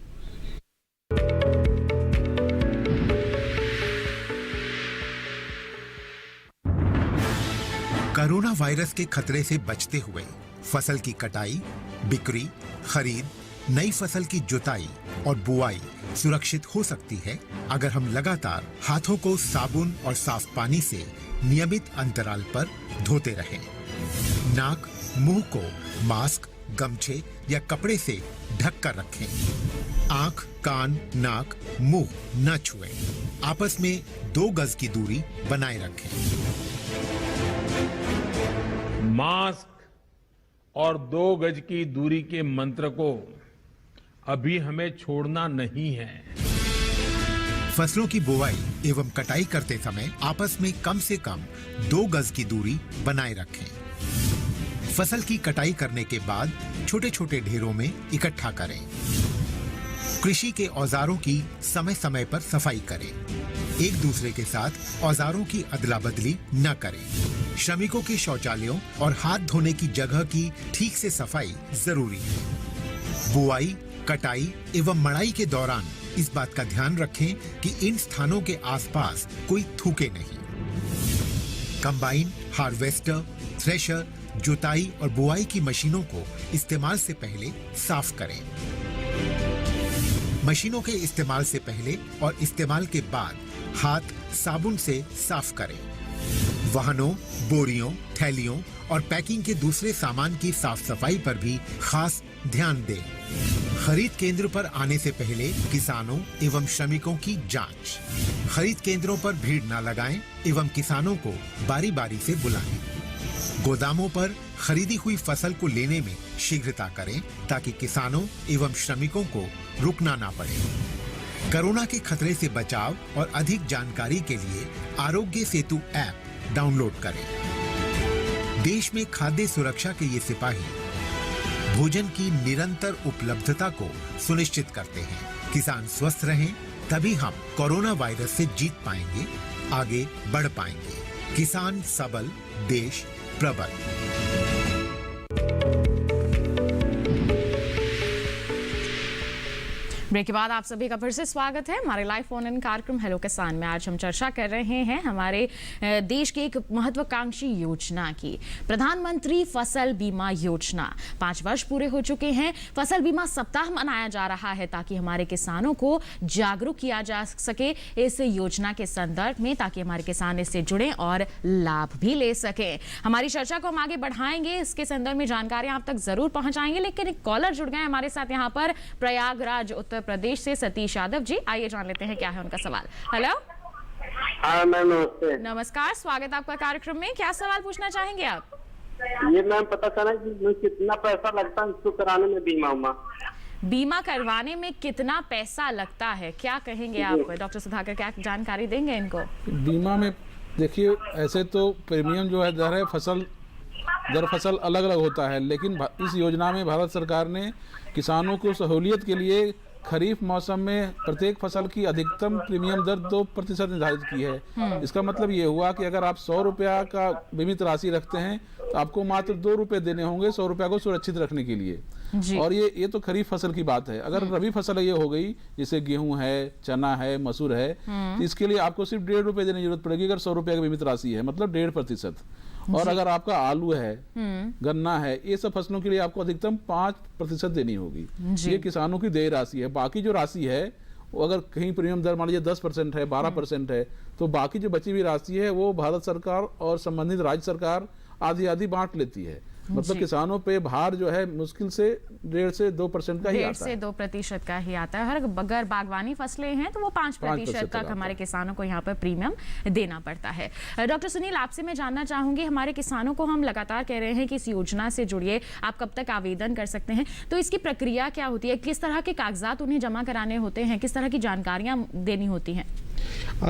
कोरोना वायरस के खतरे से बचते हुए फसल की कटाई, बिक्री, खरीद, नई फसल की जुताई और बुआई सुरक्षित हो सकती है अगर हम लगातार हाथों को साबुन और साफ पानी से नियमित अंतराल पर धोते रहें। नाक, मुंह को मास्क, गमछे या कपड़े से ढक कर रखें। आंख, कान, नाक, मुंह न छुएं। आपस में 2 गज की दूरी बनाए रखें।
मास्क और 2 गज की दूरी के मंत्र को अभी हमें छोड़ना नहीं है।
फसलों की बुवाई एवं कटाई करते समय आपस में कम से कम 2 गज की दूरी बनाए रखें। फसल की कटाई करने के बाद छोटे छोटे ढेरों में इकट्ठा करें। कृषि के औजारों की समय समय पर सफाई करें। एक दूसरे के साथ औजारों की अदला बदली न करें। श्रमिकों के शौचालयों और हाथ धोने की जगह की ठीक से सफाई जरूरी है। बुआई, कटाई एवं मड़ाई के दौरान इस बात का ध्यान रखें कि इन स्थानों के आसपास कोई थूके नहीं। कंबाइन, हार्वेस्टर, थ्रेशर, जुताई और बुआई की मशीनों को इस्तेमाल से पहले साफ करें। मशीनों के इस्तेमाल से पहले और इस्तेमाल के बाद हाथ साबुन से साफ करें। वाहनों, बोरियों, थैलियों और पैकिंग के दूसरे सामान की साफ सफाई पर भी खास ध्यान दें। खरीद केंद्र पर आने से पहले किसानों एवं श्रमिकों की जांच। खरीद केंद्रों पर भीड़ न लगाएं एवं किसानों को बारी बारी से बुलाएं। गोदामों पर खरीदी हुई फसल को लेने में शीघ्रता करें ताकि किसानों एवं श्रमिकों को रुकना ना पड़े। कोरोना के खतरे से बचाव और अधिक जानकारी के लिए आरोग्य सेतु ऐप डाउनलोड करें। देश में खाद्य सुरक्षा के ये सिपाही भोजन की निरंतर उपलब्धता को सुनिश्चित करते हैं। किसान स्वस्थ रहें तभी हम कोरोना वायरस से जीत पाएंगे, आगे बढ़ पाएंगे। किसान सबल, देश प्रबल।
ब्रेक के बाद आप सभी का फिर से स्वागत है हमारे लाइव फोन इन कार्यक्रम हेलो किसान में। आज हम चर्चा कर रहे हैं हमारे देश की एक महत्वाकांक्षी योजना की, प्रधानमंत्री फसल बीमा योजना। 5 वर्ष पूरे हो चुके हैं। फसल बीमा सप्ताह मनाया जा रहा है ताकि हमारे किसानों को जागरूक किया जा सके इस योजना के संदर्भ में, ताकि हमारे किसान इससे जुड़े और लाभ भी ले सके। हमारी चर्चा को हम आगे बढ़ाएंगे, इसके संदर्भ में जानकारी आप तक जरूर पहुंचाएंगे। लेकिन एक कॉलर जुड़ गए हमारे साथ यहाँ पर प्रयागराज उत्तर प्रदेश से सतीश यादव जी। आइए जान लेते हैं क्या है उनका सवाल। हेलो।
हाँ मैम, नमस्ते।
नमस्कार, स्वागत आपका कार्यक्रम में। क्या सवाल पूछना चाहेंगे आप?
ये मैम पता चला कि कितना पैसा लगता है इसको कराने में, बीमा
करवाने में कितना पैसा लगता है, क्या कहेंगे आप? डॉक्टर सुधाकर क्या जानकारी देंगे इनको?
बीमा में देखिए, ऐसे तो प्रीमियम जो है दर फसल अलग अलग होता है, लेकिन इस योजना में भारत सरकार ने किसानों को सहूलियत के लिए खरीफ मौसम में प्रत्येक फसल की अधिकतम प्रीमियम दर 2% निर्धारित की है। इसका मतलब ये हुआ कि अगर आप 100 रुपया का बीमित राशि रखते हैं तो आपको मात्र 2 रुपये देने होंगे 100 रुपया को सुरक्षित रखने के लिए। और ये तो खरीफ फसल की बात है। अगर रबी फसल ये हो गई, जैसे गेहूं है, चना है, मसूर है, तो इसके लिए आपको सिर्फ 1.5 रुपये देने की जरूरत पड़ेगी अगर 100 रुपया की बीमित राशि है, मतलब 1.5%। और अगर आपका आलू है, गन्ना है, ये सब फसलों के लिए आपको अधिकतम 5% देनी होगी। ये किसानों की देय राशि है। बाकी जो राशि है वो अगर कहीं प्रीमियम दर मान लीजिए 10% है, 12% है, तो बाकी जो बची हुई राशि है वो भारत सरकार और संबंधित राज्य सरकार आधी आधी बांट लेती है। मतलब किसानों पे भार जो है मुश्किल से 1.5 से 2% का ही आता है।
1.5 से 2% का ही आता है। अगर बागवानी फसलें हैं तो वो 5% तक हमारे किसानों को यहाँ पर प्रीमियम देना पड़ता है। डॉक्टर सुनील, आपसे मैं जानना चाहूंगी, हमारे किसानों को हम लगातार कह रहे हैं कि इस योजना से जुड़िए, आप कब तक आवेदन कर सकते हैं, तो इसकी प्रक्रिया क्या होती है? किस तरह के कागजात उन्हें जमा कराने होते हैं? किस तरह की जानकारियां देनी होती हैं?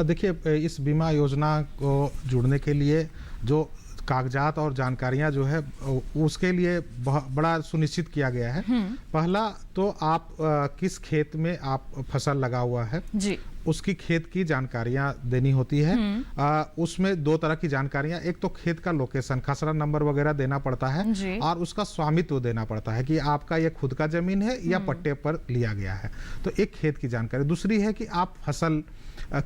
देखिए, इस बीमा योजना को जुड़ने के लिए जो कागजात और जानकारियां जो है उसके लिए बड़ा सुनिश्चित किया गया है। पहला तो आप किस खेत में आप फसल लगा हुआ है जी, उसकी खेत की जानकारियां देनी होती है। उसमें 2 तरह की जानकारियां, एक तो खेत का लोकेशन, खसरा नंबर वगैरह देना पड़ता है, और उसका स्वामित्व देना पड़ता है कि आपका ये खुद का जमीन है या पट्टे पर लिया गया है। तो एक खेत की जानकारी। दूसरी है कि आप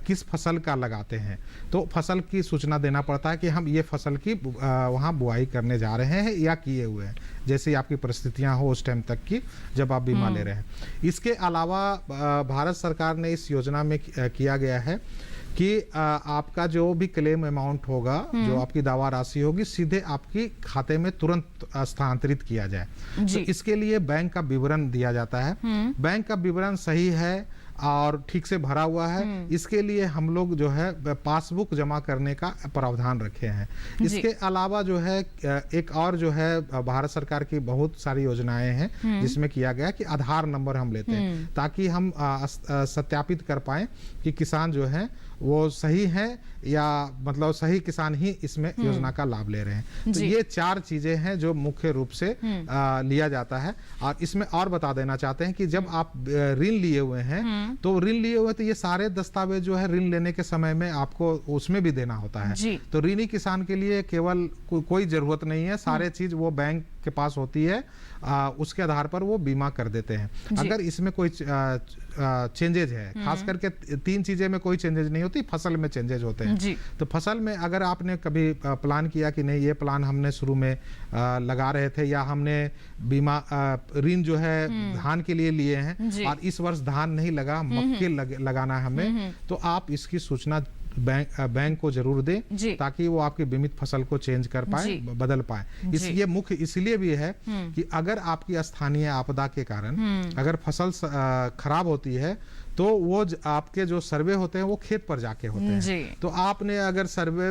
किस फसल का लगाते हैं, तो फसल की सूचना देना पड़ता है कि हम ये फसल की वहाँ बुआई करने जा रहे हैं या किए हुए हैं, जैसे आपकी परिस्थितियां हो उस टाइम तक की जब आप बीमा ले रहे हैं। इसके अलावा भारत सरकार ने इस योजना में किया गया है कि आपका जो भी क्लेम अमाउंट होगा, जो आपकी दावा राशि होगी, सीधे आपकी खाते में तुरंत स्थानांतरित किया जाए। तो इसके लिए बैंक का विवरण दिया जाता है। बैंक का विवरण सही है और ठीक से भरा हुआ है, इसके लिए हम लोग जो है पासबुक जमा करने का प्रावधान रखे हैं। इसके अलावा जो है एक और जो है भारत सरकार की बहुत सारी योजनाएं हैं जिसमें किया गया कि आधार नंबर हम लेते हैं ताकि हम सत्यापित कर पाए कि किसान जो है वो सही है या मतलब सही किसान ही इसमें योजना का लाभ ले रहे हैं। तो ये 4 चीजें हैं जो मुख्य रूप से लिया जाता है। और इसमें और बता देना चाहते हैं कि जब आप ऋण लिए हुए हैं तो ऋण लिए हुए तो ये सारे दस्तावेज जो है ऋण लेने के समय में आपको उसमें भी देना होता है। तो ऋणी किसान के लिए केवल कोई जरूरत नहीं है, सारे चीज वो बैंक के पास होती है, उसके आधार पर वो बीमा कर देते हैं। अगर इसमें कोई चेंजेज है, खास करके 3 चीजें में कोई चेंजेज नहीं होती, फसल में चेंजेज होते हैं। तो फसल में अगर आपने कभी प्लान किया कि नहीं ये प्लान हमने शुरू में लगा रहे थे या हमने बीमा ऋण जो है धान के लिए लिए हैं और इस वर्ष धान नहीं लगा, मक्के लगाना है हमें, तो आप इसकी सूचना बैंक को जरूर दें ताकि वो आपकी बीमित फसल को चेंज कर पाए, बदल पाए। ये मुख्य इसलिए भी है कि अगर आपकी स्थानीय आपदा के कारण अगर फसल खराब होती है तो वो आपके जो सर्वे होते हैं वो खेत पर जाके होते हैं। तो आपने अगर सर्वे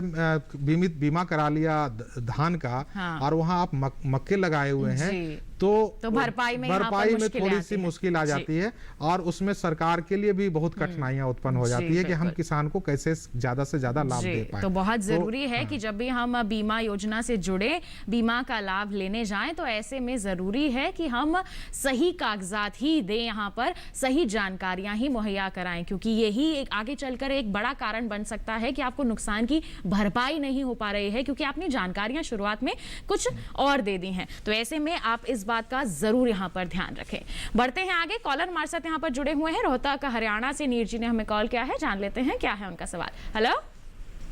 बीमा करा लिया धान का और वहां आप मक्के लगाए हुए हैं तो भरपाई में थोड़ी सी मुश्किल आ जाती है और उसमें सरकार के लिए भी बहुत कठिनाइयां उत्पन्न हो जाती है कि हम किसान को कैसे ज्यादा से ज्यादा लाभ दे पाए।
तो बहुत जरूरी है कि जब भी हम बीमा योजना से जुड़े, बीमा का लाभ लेने जाएं तो ऐसे में जरूरी है कि हम सही कागजात ही दें, यहाँ पर सही जानकारियां ही मुहैया कराएं, क्योंकि यही एक आगे चलकर एक बड़ा कारण बन सकता है कि आपको नुकसान की भरपाई नहीं हो पा रही है क्योंकि आपने जानकारियां शुरुआत में कुछ और दे दी हैं। तो ऐसे में आप इस बात का जरूर यहाँ पर ध्यान रखें। बढ़ते हैं आगे, कॉलर हमारे साथ यहाँ पर जुड़े हुए हैं। रोहतक हरियाणा से नीर जी ने हमें कॉल किया है, जान लेते हैं क्या है उनका सवाल। हेलो,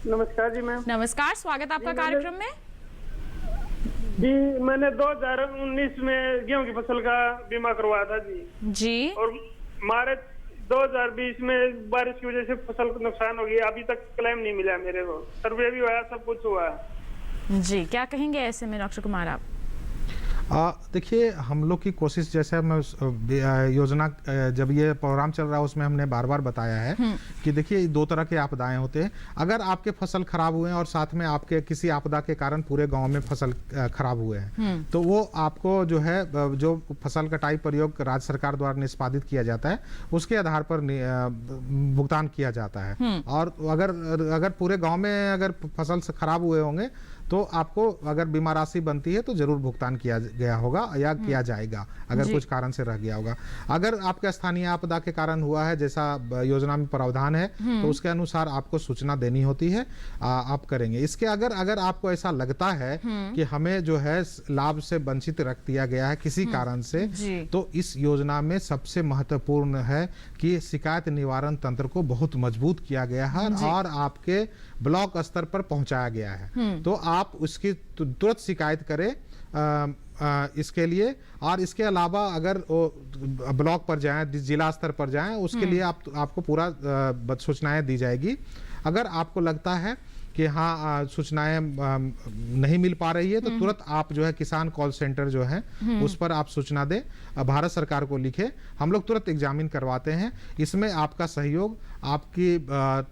नमस्कार जी मैम।
नमस्कार, स्वागत आपका कार्यक्रम में।
जी मैंने 2019 में गेहूं की फसल का बीमा करवाया था जी, और हमारे 2020 में बारिश की वजह से फसल को नुकसान हो गया, अभी तक क्लेम नहीं मिला मेरे को, सर्वे भी हुआ, सब कुछ हुआ
जी। क्या कहेंगे ऐसे में डॉक्टर कुमार आप?
देखिए, हम लोग की कोशिश, जैसे मैं योजना जब ये प्रोग्राम चल रहा है उसमें हमने बार बार बताया है कि देखिए 2 तरह के आपदाएं होते हैं। अगर आपके फसल खराब हुए हैं और साथ में आपके किसी आपदा के कारण पूरे गांव में फसल खराब हुए हैं तो वो आपको जो है जो फसल कटाई प्रयोग राज्य सरकार द्वारा निष्पादित किया जाता है उसके आधार पर भुगतान किया जाता है। और अगर पूरे गाँव में अगर फसल खराब हुए होंगे तो आपको अगर बीमा राशि बनती है तो जरूर भुगतान किया गया होगा या किया जाएगा अगर कुछ कारण से रह गया होगा। अगर आपके स्थानीय आपदा के कारण हुआ है जैसा योजना में प्रावधान है तो उसके अनुसार आपको सूचना देनी होती है, आप करेंगे। इसके अगर आपको ऐसा लगता है कि हमें जो है लाभ से वंचित रख दिया गया है किसी कारण से, तो इस योजना में सबसे महत्वपूर्ण है कि शिकायत निवारण तंत्र को बहुत मजबूत किया गया है और आपके ब्लॉक स्तर पर पहुंचाया गया है। तो आप उसकी तुरंत शिकायत करें इसके लिए। और इसके अलावा अगर ब्लॉक पर जाएं, जिला स्तर पर जाएं, उसके लिए आपको पूरा सूचनाएं दी जाएगी। अगर आपको लगता है कि हाँ सूचनाएं नहीं मिल पा रही है तो तुरंत आप जो है किसान कॉल सेंटर जो है उस पर आप सूचना दें, भारत सरकार को लिखे, हम लोग तुरंत एग्जामिन करवाते हैं। इसमें आपका सहयोग, आपकी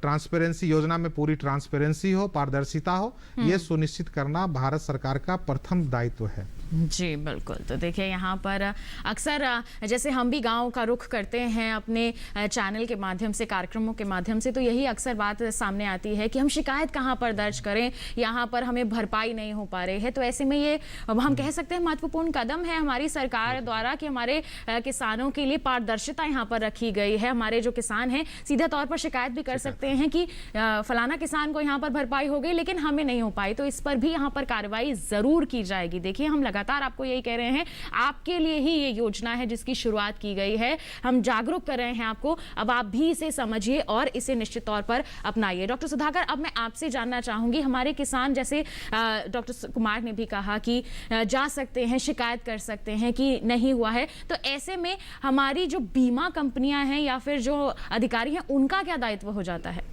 ट्रांसपेरेंसी, योजना में पूरी ट्रांसपेरेंसी हो, पारदर्शिता हो, ये सुनिश्चित करना भारत सरकार का प्रथम दायित्व है।
जी बिल्कुल। तो देखिए यहाँ पर अक्सर जैसे हम भी गांव का रुख करते हैं अपने चैनल के माध्यम से, कार्यक्रमों के माध्यम से, तो यही अक्सर बात सामने आती है कि हम शिकायत कहाँ पर दर्ज करें, यहाँ पर हमें भरपाई नहीं हो पा रही है। तो ऐसे में ये हम कह सकते हैं महत्वपूर्ण कदम है हमारी सरकार द्वारा कि हमारे किसानों के लिए पारदर्शिता यहाँ पर रखी गई है। हमारे जो किसान हैं सीधे तौर पर शिकायत भी कर सकते हैं कि फलाना किसान को यहाँ पर भरपाई हो गई लेकिन हमें नहीं हो पाई, तो इस पर भी यहाँ पर कार्रवाई जरूर की जाएगी। देखिए हम लगातार आपको यही कह रहे हैं, आपके लिए ही ये योजना है जिसकी शुरुआत की गई है, हम जागरूक कर रहे हैं आपको, अब आप भी इसे समझिए और इसे निश्चित तौर पर अपनाइए। डॉक्टर सुधाकर, अब मैं आपसे जानना चाहूंगी, हमारे किसान जैसे डॉक्टर कुमार ने भी कहा कि जा सकते हैं, शिकायत कर सकते हैं कि नहीं हुआ है, तो ऐसे में हमारी जो बीमा कंपनियां हैं या फिर जो अधिकारी हैं उनका क्या दायित्व हो जाता है?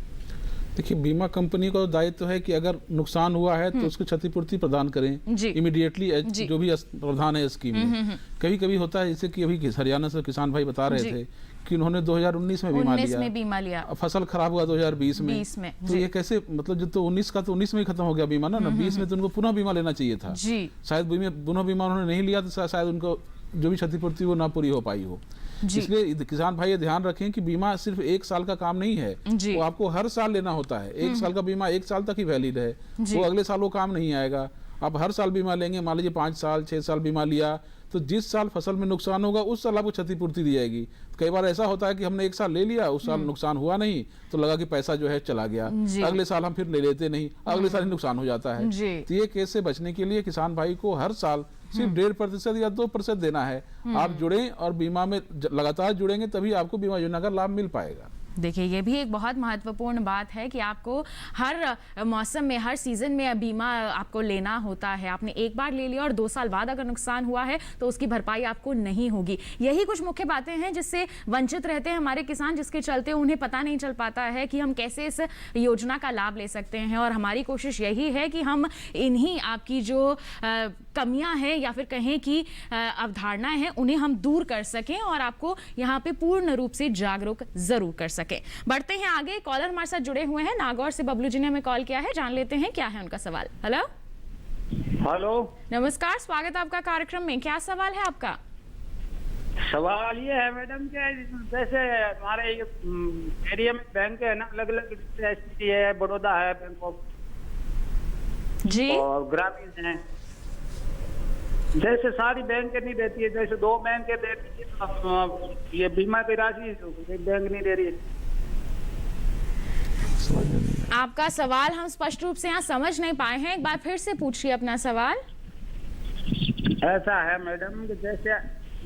देखिए, बीमा कंपनी का दायित्व है कि अगर नुकसान हुआ है तो उसकी क्षतिपूर्ति प्रदान करें इमीडिएटली, जो भी प्रावधान है स्कीम में। कभी कभी होता है जैसे कि अभी हरियाणा से किसान भाई बता रहे थे कि उन्होंने 2019 में बीमा
19 में बीमा लिया,
फसल खराब हुआ 2020 में,
20 में
तो ये कैसे, मतलब जो तो 19 का तो 19 में ही खत्म हो गया बीमा ना 20 में तो उनको पुनः बीमा लेना चाहिए था
जी।
शायद पुनः बीमा उन्होंने नहीं लिया तो शायद उनको जो भी क्षतिपूर्ति वो ना पूरी हो पाई हो। इसलिए किसान भाई ये ध्यान रखें कि बीमा सिर्फ 1 साल का काम नहीं है, वो आपको हर साल लेना होता है। 1 साल का बीमा 1 साल तक ही वैलिड है, वो अगले साल वो काम नहीं आएगा। आप हर साल बीमा लेंगे, मान लीजिए 5 साल 6 साल बीमा लिया, तो जिस साल फसल में नुकसान होगा उस साल आपको क्षतिपूर्ति दी जाएगी। कई बार ऐसा होता है कि हमने 1 साल ले लिया, उस साल नुकसान हुआ नहीं, तो लगा कि पैसा जो है चला गया, अगले साल हम फिर ले लेते नहीं, अगले साल ही नुकसान हो जाता है। तो ये केस से बचने के लिए किसान भाई को हर साल सिर्फ 1.5% या 2% देना है। आप जुड़ें और बीमा में लगातार जुड़ेंगे तभी आपको बीमा योजना का लाभ मिल पाएगा।
देखिए ये भी एक बहुत महत्वपूर्ण बात है कि आपको हर मौसम में, हर सीजन में बीमा आपको लेना होता है। आपने एक बार ले लिया और 2 साल बाद अगर नुकसान हुआ है तो उसकी भरपाई आपको नहीं होगी। यही कुछ मुख्य बातें हैं जिससे वंचित रहते हैं हमारे किसान, जिसके चलते उन्हें पता नहीं चल पाता है कि हम कैसे इस योजना का लाभ ले सकते हैं। और हमारी कोशिश यही है कि हम इन्हीं आपकी जो कमियां हैं या फिर कहें कि अवधारणाएं हैं उन्हें हम दूर कर सकें और आपको यहाँ पे पूर्ण रूप से जागरूक जरूर कर सकें। बढ़ते हैं आगे, कॉलर हमारे साथ जुड़े हुए हैं। नागौर से बबलू जी ने हमें कॉल किया है, जान लेते हैं क्या है उनका सवाल। हेलो
हेलो,
नमस्कार, स्वागत है आपका कार्यक्रम में। क्या सवाल है आपका?
सवाल ये है मैडम कि जैसे हमारे एरिया में बैंक है ना, अलग अलग SBI है, बड़ौदा है, बैंक ऑफ
जी और
ग्रामीण है। जैसे सारी बैंक नहीं देती है, जैसे 2 बैंक देती है, ये बीमा की राशि एक बैंक नहीं दे रही है।
आपका सवाल हम स्पष्ट रूप से यहाँ समझ नहीं पाए हैं, एक बार फिर से पूछिए अपना सवाल।
ऐसा है मैडम कि जैसे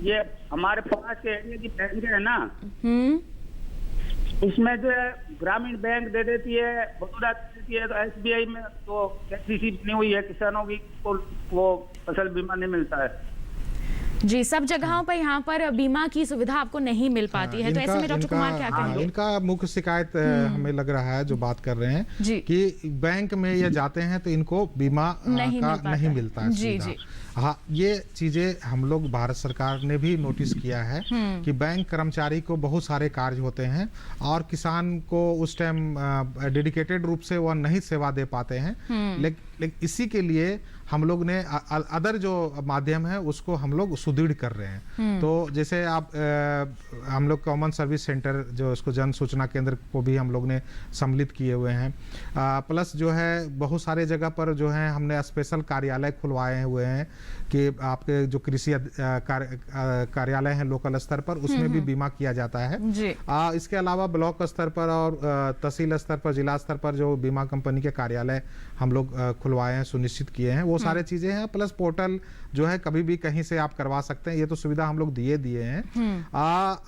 ये हमारे पास के एरिया की बैंक है ना, उसमें जो है ग्रामीण बैंक दे देती है, बड़ौदा दे देती है, तो SBI में तो KCC बनी हुई है किसानों की, वो फसल बीमा नहीं मिलता है
जी। सब जगहों पर यहाँ पर बीमा की सुविधा आपको नहीं मिल पाती है, तो ऐसे में डॉक्टर कुमार क्या कहेंगे?
इनका मुख्य शिकायत हमें लग रहा है जो बात कर रहे हैं कि बैंक में ये जाते हैं तो इनको बीमा नहीं मिलता है जी। हाँ, ये चीजें हम लोग भारत सरकार ने भी नोटिस किया है कि बैंक कर्मचारी को बहुत सारे कार्य होते हैं और किसान को उस टाइम डेडिकेटेड रूप से वह नहीं सेवा दे पाते हैं। लेकिन इसी के लिए हम लोग ने अदर जो माध्यम है उसको हम लोग सुदृढ़ कर रहे हैं। तो जैसे आप हम लोग कॉमन सर्विस सेंटर जो इसको जन सूचना केंद्र को भी हम लोग ने सम्मिलित किए हुए हैं। प्लस जो है बहुत सारे जगह पर जो है हमने स्पेशल कार्यालय खुलवाए हुए हैं कि आपके जो कृषि कार्यालय हैं लोकल स्तर पर, उसमें भी बीमा किया जाता है। इसके अलावा ब्लॉक स्तर पर और तहसील स्तर पर, जिला स्तर पर जो बीमा कंपनी के कार्यालय हम लोग खुलवाए हैं, सुनिश्चित किए हैं, वो सारे चीजें हैं। प्लस पोर्टल जो है कभी भी कहीं से आप करवा सकते हैं, ये तो सुविधा हम लोग दिए हैं।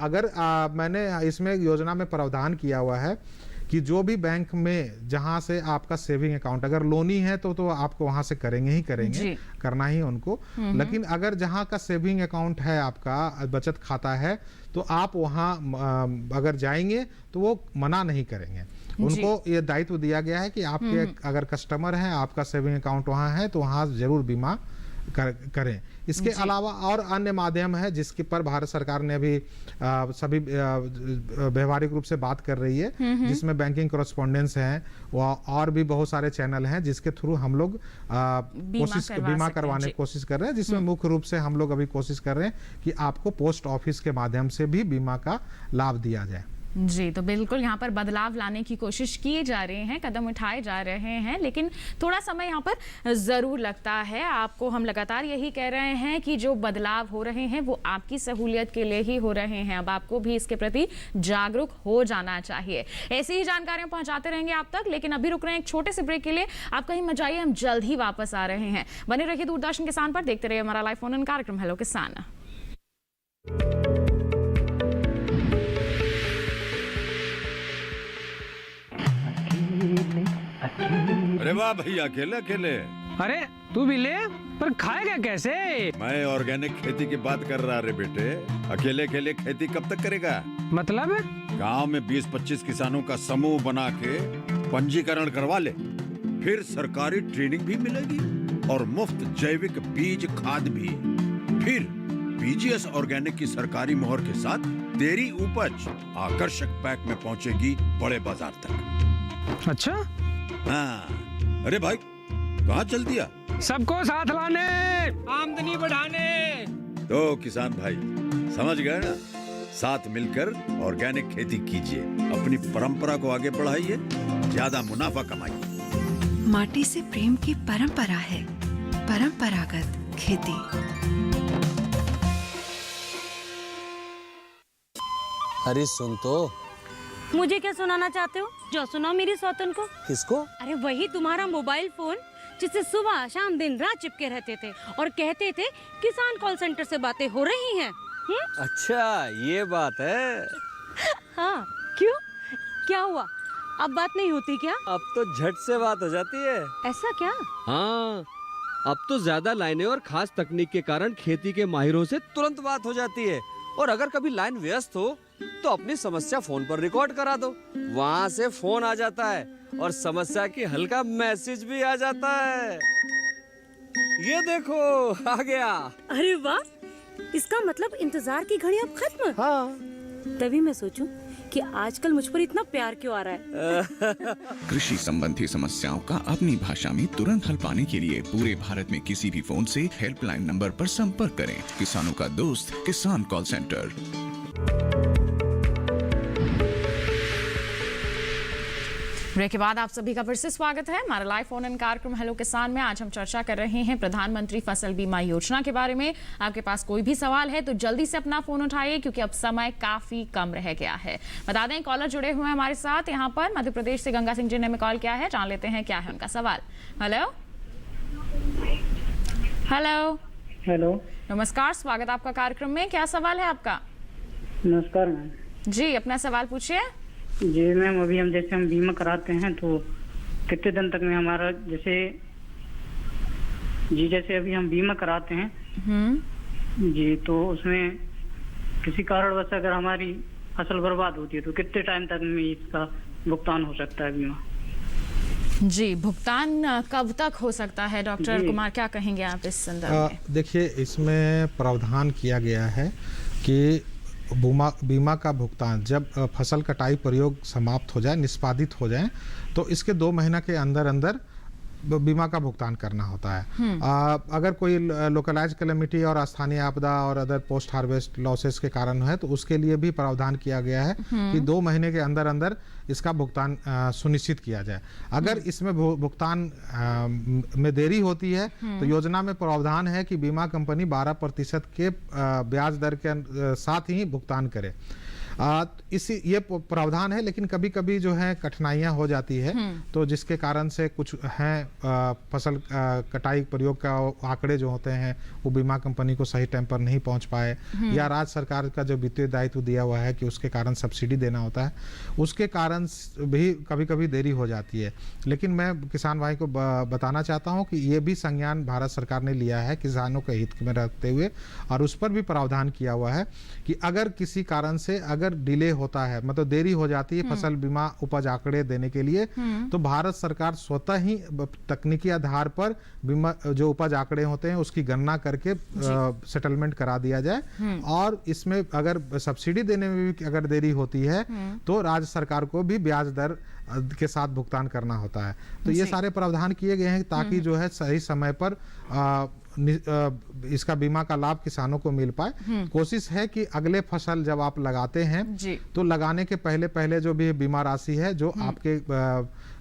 अगर मैंने इसमें योजना में प्रावधान किया हुआ है कि जो भी बैंक में जहां से आपका सेविंग अकाउंट अगर लोनी है तो आपको वहां से करेंगे, करना ही उनको। लेकिन अगर जहां का सेविंग अकाउंट है, आपका बचत खाता है, तो आप वहां अगर जाएंगे तो वो मना नहीं करेंगे। उनको ये दायित्व दिया गया है कि आपके अगर कस्टमर हैं, आपका सेविंग अकाउंट वहां है तो वहां जरूर बीमा करें। इसके अलावा और अन्य माध्यम है जिसके पर भारत सरकार ने अभी सभी व्यवहारिक रूप से बात कर रही है, जिसमें बैंकिंग कॉरेस्पॉन्डेंस है और भी बहुत सारे चैनल हैं जिसके थ्रू हम लोग बीमा करवाने की कोशिश कर रहे हैं, जिसमें मुख्य रूप से हम लोग अभी कोशिश कर रहे हैं कि आपको पोस्ट ऑफिस के माध्यम से भी बीमा का लाभ दिया जाए
जी। तो बिल्कुल यहाँ पर बदलाव लाने की कोशिश की जा रही है, कदम उठाए जा रहे हैं, लेकिन थोड़ा समय यहाँ पर जरूर लगता है। आपको हम लगातार यही कह रहे हैं कि जो बदलाव हो रहे हैं वो आपकी सहूलियत के लिए ही हो रहे हैं। अब आपको भी इसके प्रति जागरूक हो जाना चाहिए। ऐसी ही जानकारियां पहुंचाते रहेंगे आप तक, लेकिन अभी रुक रहे हैं एक छोटे से ब्रेक के लिए। आप कहीं मत जाइए, हम जल्द ही वापस आ रहे हैं। बने रहिए दूरदर्शन किसान पर, देखते रहिए हमारा लाइव फोन इन कार्यक्रम हेलो किसान।
अरे वाह भैया, अकेले अकेले।
अरे तू भी ले, पर खाएगा कैसे?
मैं ऑर्गेनिक खेती की बात कर रहा रे बेटे। अकेले अकेले खेती कब तक करेगा?
मतलब
गांव में 20-25 किसानों का समूह बना के पंजीकरण करवा ले, फिर सरकारी ट्रेनिंग भी मिलेगी और मुफ्त जैविक बीज खाद भी। फिर BGS ऑर्गेनिक की सरकारी मोहर के साथ तेरी उपज आकर्षक पैक में पहुंचेगी बड़े बाजार तक।
अच्छा?
हाँ, अरे भाई कहाँ चल दिया?
सबको साथ लाने, आमदनी बढ़ाने।
तो किसान भाई समझ गए ना, साथ मिलकर ऑर्गेनिक खेती कीजिए, अपनी परंपरा को आगे बढ़ाइए, ज्यादा मुनाफा कमाइए।
माटी से प्रेम की परंपरा है परंपरागत खेती।
अरे सुन तो।
मुझे क्या सुनाना चाहते हो? जो सुनाओ मेरी सौतन को।
किसको?
अरे वही तुम्हारा मोबाइल फोन जिससे सुबह शाम दिन रात चिपके रहते थे और कहते थे किसान कॉल सेंटर से बातें हो रही हैं।
अच्छा ये बात है।
हाँ क्यों, क्या हुआ? अब बात नहीं होती क्या?
अब तो झट से बात हो जाती है।
ऐसा क्या?
हाँ, अब तो ज्यादा लाइनें और खास तकनीक के कारण खेती के माहिरों से तुरंत बात हो जाती है। और अगर कभी लाइन व्यस्त हो तो अपनी समस्या फोन पर रिकॉर्ड करा दो, वहाँ से फोन आ जाता है और समस्या की हल का मैसेज भी आ जाता है। ये देखो आ गया।
अरे वाह, इसका मतलब इंतजार की घड़ी अब खत्म।
हाँ।
तभी मैं सोचूं कि आजकल मुझ पर इतना प्यार क्यों आ रहा है।
कृषि संबंधी समस्याओं का अपनी भाषा में तुरंत हल पाने के लिए पूरे भारत में किसी भी फोन से हेल्पलाइन नंबर पर संपर्क करें। किसानों का दोस्त किसान कॉल सेंटर।
ब्रेक के बाद आप सभी का फिर से स्वागत है हमारा लाइव फोन इन कार्यक्रम हेलो किसान में। आज हम चर्चा कर रहे हैं प्रधानमंत्री फसल बीमा योजना के बारे में। आपके पास कोई भी सवाल है तो जल्दी से अपना फोन उठाइए क्योंकि अब समय काफी कम रह गया है। बता दें कॉलर जुड़े हुए हैं हमारे साथ। यहाँ पर मध्य प्रदेश से गंगा सिंह जी ने हमें कॉल किया है, जान लेते हैं क्या है उनका सवाल। हेलो हेलो
हेलो,
नमस्कार, स्वागत आपका कार्यक्रम में। क्या सवाल है आपका?
नमस्कार मैम
जी, अपना सवाल पूछिए।
जी मैम, अभी हम जैसे हम बीमा कराते हैं तो कितने दिन तक में हमारा जैसे अभी हम बीमा कराते हैं जी, तो उसमें किसी कारणवश अगर हमारी फसल बर्बाद होती है तो कितने टाइम तक में इसका भुगतान हो सकता है बीमा?
जी, भुगतान कब तक हो सकता है? डॉक्टर कुमार क्या कहेंगे आप इस संदर्भ में?
देखिए, इसमें प्रावधान किया गया है कि बीमा का भुगतान जब फसल कटाई प्रयोग समाप्त हो जाए, निष्पादित हो जाए, तो इसके 2 महीना के अंदर अंदर बीमा का भुगतान करना होता है। अगर कोई लोकलाइज कैलेमिटी और स्थानीय आपदा और अदर पोस्ट हार्वेस्ट लॉसेस के कारण है तो उसके लिए भी प्रावधान किया गया है कि 2 महीने के अंदर अंदर इसका भुगतान सुनिश्चित किया जाए। अगर इसमें भुगतान में देरी होती है तो योजना में प्रावधान है कि बीमा कंपनी 12% के ब्याज दर के साथ ही भुगतान करे। ये प्रावधान है, लेकिन कभी कभी जो है कठिनाइयां हो जाती है, तो जिसके कारण से कुछ हैं फसल कटाई प्रयोग का आंकड़े जो होते हैं वो बीमा कंपनी को सही टाइम पर नहीं पहुंच पाए, या राज्य सरकार का जो वित्तीय दायित्व दिया हुआ है कि उसके कारण सब्सिडी देना होता है, उसके कारण भी कभी कभी देरी हो जाती है। लेकिन मैं किसान भाई को बताना चाहता हूँ कि ये भी संज्ञान भारत सरकार ने लिया है किसानों के हित में रखते हुए, और उस पर भी प्रावधान किया हुआ है कि अगर किसी कारण से अगर डिले होता है, मतलब देरी हो जाती है फसल बीमा उपज आंकड़े देने के लिए, तो भारत सरकार स्वतः ही तकनीकी आधार पर बीमा जो उपज आंकड़े होते हैं उसकी गणना करके सेटलमेंट करा दिया जाए। और इसमें अगर सब्सिडी देने में भी अगर देरी होती है तो राज्य सरकार को भी ब्याज दर के साथ भुगतान करना होता है। तो ये सारे प्रावधान किए गए हैं ताकि जो है सही समय पर इसका बीमा का लाभ किसानों को मिल पाए। कोशिश है कि अगले फसल जब आप लगाते हैं तो लगाने के पहले पहले जो भी बीमा राशि है जो आपके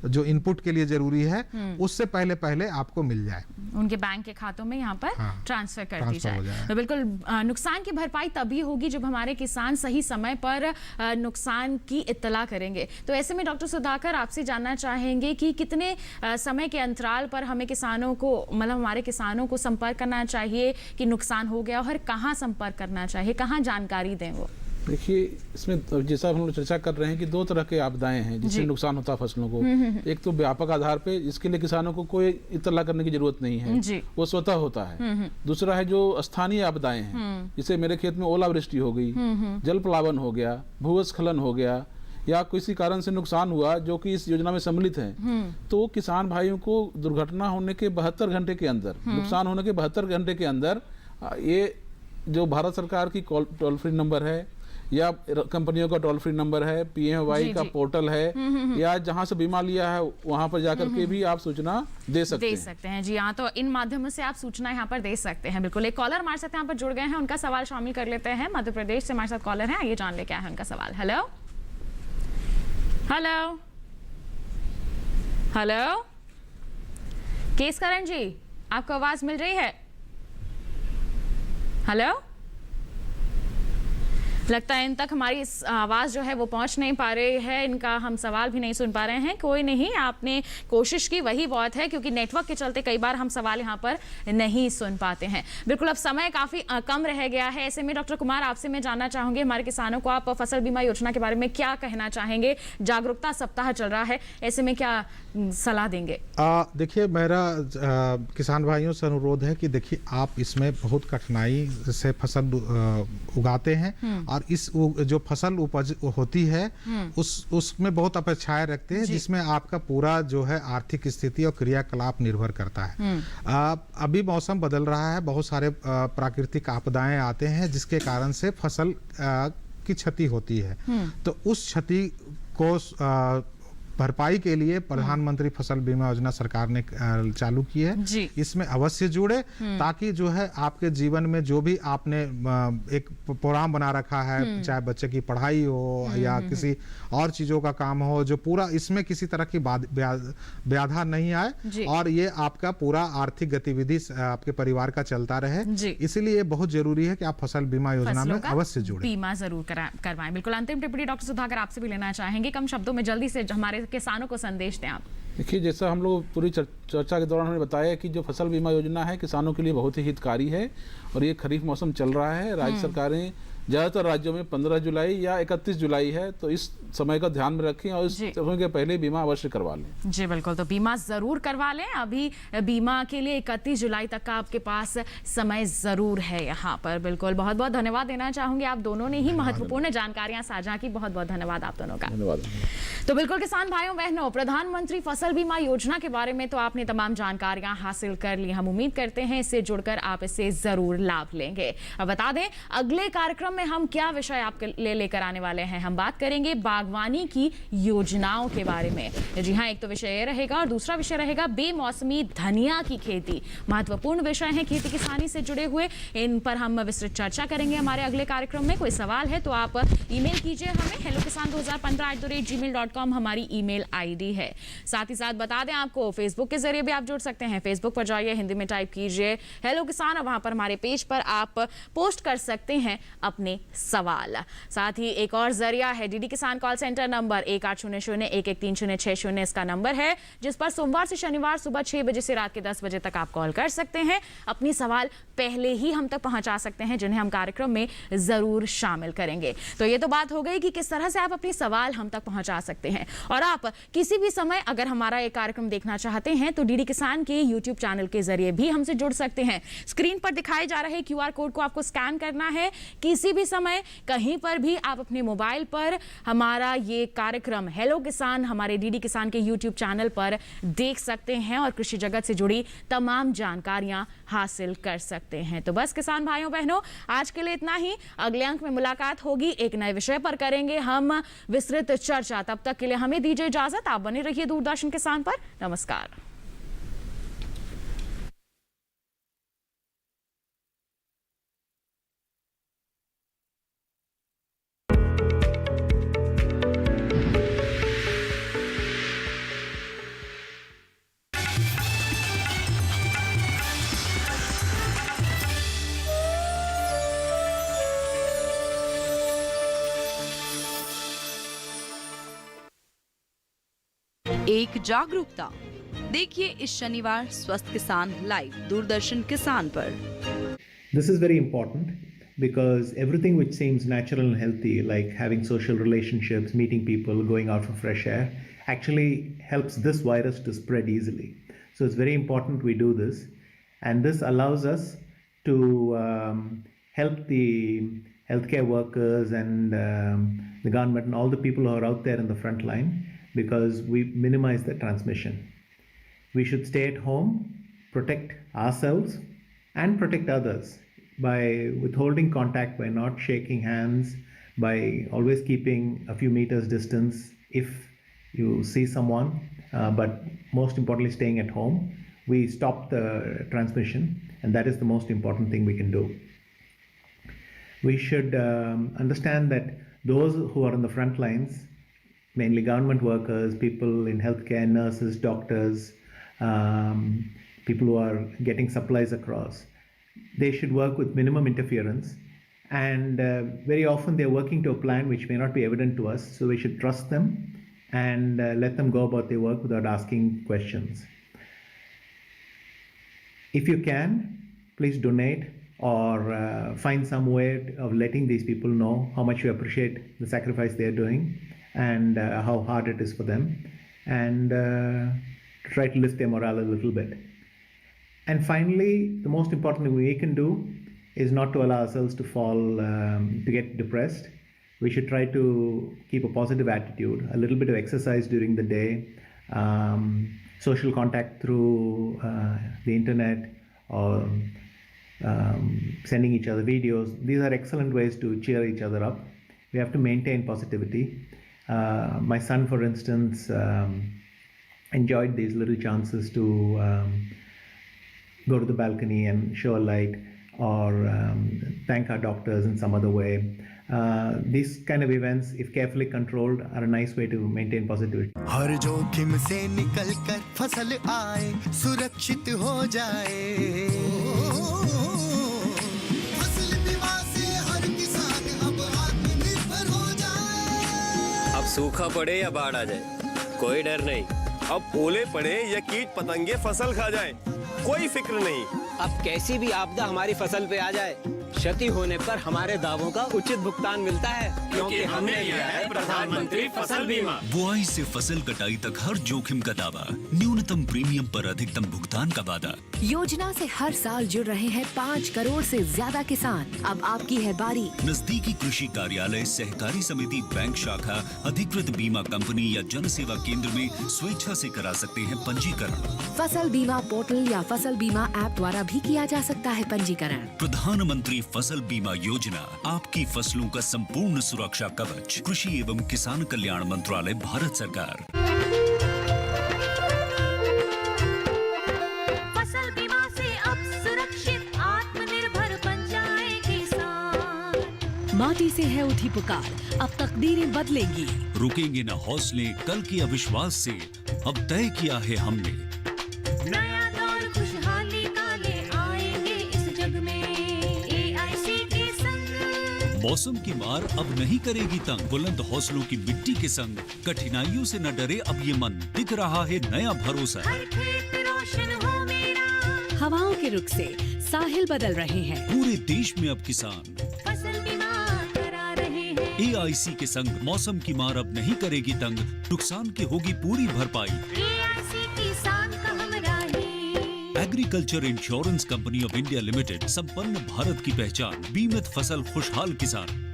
जो इनपुट के लिए जरूरी है उससे पहले पहले आपको मिल जाए,
उनके बैंक के खातों में यहाँ पर ट्रांसफर कर दी जाए। तो बिल्कुल नुकसान की भरपाई तभी होगी जब हमारे किसान सही समय पर नुकसान की इत्तला करेंगे। तो ऐसे में डॉक्टर सुधाकर आपसे जानना चाहेंगे कि कितने समय के अंतराल पर हमें किसानों को, मतलब हमारे किसानों को संपर्क करना चाहिए कि नुकसान हो गया, और कहाँ संपर्क करना चाहिए, कहाँ जानकारी दें वो?
देखिए, इसमें जैसा हम लोग चर्चा कर रहे हैं कि 2 तरह के आपदाएं हैं जिससे नुकसान होता है फसलों को। एक तो व्यापक आधार पे, इसके लिए किसानों को कोई इत्तला करने की जरूरत नहीं है, वो स्वतः होता है। दूसरा है जो स्थानीय आपदाएं हैं, जैसे मेरे खेत में ओलावृष्टि हो गई, जल प्लावन हो गया, भूस्खलन हो गया, या किसी कारण से नुकसान हुआ जो कि इस योजना में सम्मिलित है, तो किसान भाइयों को दुर्घटना होने के 72 घंटे के अंदर, नुकसान होने के 72 घंटे के अंदर ये जो भारत सरकार की टोल फ्री नंबर है या कंपनियों का टोल फ्री नंबर है, PMY का पोर्टल है, या जहां से बीमा लिया है वहां पर जाकर के भी आप सूचना दे सकते
हैं। जी हाँ, तो इन माध्यमों से आप सूचना यहाँ पर दे सकते हैं। बिल्कुल, एक कॉलर हमारे साथ यहाँ पर जुड़ गए हैं, उनका सवाल शामिल कर लेते हैं। मध्य प्रदेश से हमारे साथ कॉलर है, आइए जान ले क्या है उनका सवाल। हेलो हेलो हेलो केसकरण जी, आपको आवाज मिल रही है? हेलो, लगता है इन तक हमारी आवाज़ जो है वो पहुंच नहीं पा रही है, इनका हम सवाल भी नहीं सुन पा रहे हैं। कोई नहीं, आपने कोशिश की वही बहुत है, क्योंकि नेटवर्क के चलते कई बार हम सवाल यहाँ पर नहीं सुन पाते हैं। बिल्कुल, अब समय काफ़ी कम रह गया है। ऐसे में डॉक्टर कुमार, आपसे मैं जानना चाहूँगी, हमारे किसानों को आप फसल बीमा योजना के बारे में क्या कहना चाहेंगे? जागरूकता सप्ताह चल रहा है, ऐसे में क्या सलाह देंगे?
देखिए, मेरा किसान भाइयों से अनुरोध है कि देखिए, आप इसमें बहुत कठिनाई से फसल उगाते हैं और इस जो फसल उपज होती है उसमें बहुत अपेक्षाएं रखते हैं, जिसमें आपका पूरा जो है आर्थिक स्थिति और क्रियाकलाप निर्भर करता है। अभी मौसम बदल रहा है, बहुत सारे प्राकृतिक आपदाएं आते हैं जिसके कारण से फसल की क्षति होती है। तो उस क्षति को भरपाई के लिए प्रधानमंत्री फसल बीमा योजना सरकार ने चालू की है। इसमें अवश्य जुड़े, ताकि जो है आपके जीवन में जो भी आपने एक प्रोग्राम बना रखा है, चाहे बच्चे की पढ़ाई हो या किसी और चीजों का काम हो, जो पूरा इसमें किसी तरह की बाधा नहीं आए और ये आपका पूरा आर्थिक गतिविधि आपके परिवार का चलता रहे। इसलिए बहुत जरूरी है कि आप फसल बीमा योजना में अवश्य जुड़े,
बीमा जरूर करवाएं। बिल्कुल, अंतिम टिप्पणी डॉक्टर सुधाकर आपसे भी लेना चाहेंगे, कम शब्दों में जल्दी से हमारे किसानों को संदेश दें आप।
देखिए, जैसा हम लोग पूरी चर्चा के दौरान हमने बताया कि जो फसल बीमा योजना है किसानों के लिए बहुत ही हितकारी है और ये खरीफ मौसम चल रहा है। राज्य सरकारें ज़्यादातर राज्यों में 15 जुलाई या 31 जुलाई है, तो इस समय का ध्यान में रखें और इस समय के पहले बीमा अवश्य करवा लें।
जी बिल्कुल, तो बीमा ज़रूर करवा लें। अभी बीमा के लिए 31 जुलाई तक का आपके पास समय ज़रूर है यहाँ पर। बिल्कुल, बहुत बहुत धन्यवाद देना चाहूँगी, आप दोनों ने ही महत्वपूर्ण जानकारियाँ साझा की। बहुत बहुत धन्यवाद आप दोनों का।
धन्यवाद।
तो बिल्कुल किसान भाइयों बहनों, प्रधानमंत्री फसल बीमा योजना के बारे में तो आपने तमाम जानकारियाँ हासिल कर ली। हम उम्मीद करते हैं इससे जुड़कर आप इससे ज़रूर लाभ लेंगे। अब बता दें, अगले कार्यक्रम में हम क्या विषय आपके लिए लेकर आने वाले हैं। हम बात करेंगे बागवानी की योजनाओं के बारे में। जी हाँ, एक तो विषय ये रहेगा और दूसरा विषय रहेगा बेमौसमी धनिया की खेती। महत्वपूर्ण विषय है खेती किसानी से जुड़े हुए, इन पर हम विस्तृत चर्चा करेंगे हमारे अगले कार्यक्रम में। कोई सवाल है तो आप ईमेल कीजिए हमें, hellokisan2015@gmail.com हमारी ईमेल आईडी है। साथ ही साथ बता दें आपको, फेसबुक के जरिए भी आप जुड़ सकते हैं। फेसबुक पर जाइए, हिंदी में टाइप कीजिए हेलो किसान, और वहां पर हमारे पेज पर आप पोस्ट कर सकते हैं अपने सवाल। साथ ही एक और जरिया है डीडी किसान कॉल सेंटर नंबर 1800-113-0660, इसका नंबर है, जिस पर सोमवार से शनिवार सुबह 6 बजे से रात के 10 बजे तक आप कॉल कर सकते हैं। अपनी सवाल पहले ही हम तक पहुंचा सकते हैं, जिन्हें हम कार्यक्रम में जरूर शामिल करेंगे। तो ये तो बात हो गई कि किस तरह से आप अपनी सवाल हम तक पहुंचा सकते हैं। और आप किसी भी समय अगर हमारा ये कार्यक्रम देखना चाहते हैं तो डीडी किसान के यूट्यूब चैनल के जरिए भी हमसे जुड़ सकते हैं। स्क्रीन पर दिखाए जा रहे QR कोड को आपको स्कैन करना है। किसी भी समय कहीं पर भी आप अपने मोबाइल पर हमारा ये कार्यक्रम हेलो किसान हमारे डीडी किसान के यूट्यूब चैनल पर देख सकते हैं और कृषि जगत से जुड़ी तमाम जानकारियां हासिल कर सकते हैं। तो बस किसान भाइयों बहनों, आज के लिए इतना ही। अगले अंक में मुलाकात होगी, एक नए विषय पर करेंगे हम विस्तृत चर्चा। तब तक के लिए हमें दीजिए इजाजत। आप बने रहिए दूरदर्शन किसान पर। नमस्कार।
एक जागरूकता, देखिए इस शनिवार स्वस्थ किसान लाइव दूरदर्शन किसान पर।
This is very important because everything which seems natural and healthy, like having social relationships, meeting people, going out for fresh air, actually helps this virus to spread easily. So it's very important we do this, and this allows us to help the healthcare workers and the government and all the people who are out there in the front line, because we minimize the transmission. We should stay at home, protect ourselves and protect others by withholding contact, by not shaking hands, by always keeping a few meters distance if you see someone, but most importantly staying at home, we stop the transmission, and that is the most important thing we can do. We should understand that those who are on the front lines, mainly government workers, people in healthcare, nurses, doctors, people who are getting supplies across, they should work with minimum interference. And very often they're working to a plan which may not be evident to us, so we should trust them and let them go about their work without asking questions. If you can, please donate or find some way of letting these people know how much you appreciate the sacrifice they're doing and how hard it is for them, and try to lift their morale a little bit. And finally, the most important thing we can do is not to allow ourselves to fall, to get depressed. We should try to keep a positive attitude, a little bit of exercise during the day, social contact through the internet, or sending each other videos. These are excellent ways to cheer each other up. We have to maintain positivity. My son, for instance, enjoyed these little chances to go to the balcony and show a light, or thank our doctors in some other way. These kind of events, if carefully controlled, are a nice way to maintain positivity.
हर जोखिम से निकल कर फसल आए, सुरक्षित हो जाए। फसल बीमा से हर किसान अब आत्मनिर्भर हो जाए।
अब सूखा पड़े या बाढ़ आ जाए, कोई डर नहीं।
अब ओले पड़े या कीट पतंगे फसल खा जाए, कोई फिक्र नहीं।
अब कैसी भी आपदा हमारी फसल पे आ जाए, क्षति होने पर हमारे दावों का उचित भुगतान मिलता है, क्योंकि हमने लिया है प्रधानमंत्री फसल बीमा।
बुआई से फसल कटाई तक हर जोखिम का दावा, न्यूनतम प्रीमियम पर अधिकतम भुगतान का वादा।
योजना से हर साल जुड़ रहे हैं 5 करोड़ से ज्यादा किसान। अब आपकी है बारी।
नजदीकी कृषि कार्यालय, सहकारी समिति, बैंक शाखा, अधिकृत बीमा कंपनी या जन सेवा केंद्र में स्वेच्छा से करा सकते हैं पंजीकरण।
फसल बीमा पोर्टल या फसल बीमा ऐप द्वारा भी किया जा सकता है पंजीकरण।
प्रधानमंत्री फसल बीमा योजना, आपकी फसलों का संपूर्ण सुरक्षा कवच। कृषि एवं किसान कल्याण मंत्रालय, भारत सरकार।
फसल बीमा से अब सुरक्षित आत्मनिर्भर बन जाए किसान।
माटी से है उठी पुकार, अब तकदीरें बदलेंगी।
रुकेंगे न हौसले कल के अविश्वास से, अब तय किया है हमने।
नया दौर खुशहाली का ले आएंगे इस जग में, AIC के संग।
मौसम की मार अब नहीं करेगी तंग, बुलंद हौसलों की मिट्टी के संग। कठिनाइयों से न डरे अब ये मन, दिख रहा है नया भरोसा।
हर खेत रोशन हो मेरा,
हवाओं के रुख से साहिल बदल रहे हैं।
पूरे देश में अब किसान
फसल बीमा करा रहे हैं।
AIC के संग मौसम की मार अब नहीं करेगी तंग, नुकसान की होगी पूरी भरपाई।
AIC किसान का हमराही।
Agriculture insurance company of India limited, संपन्न भारत की पहचान, बीमित फसल खुशहाल किसान।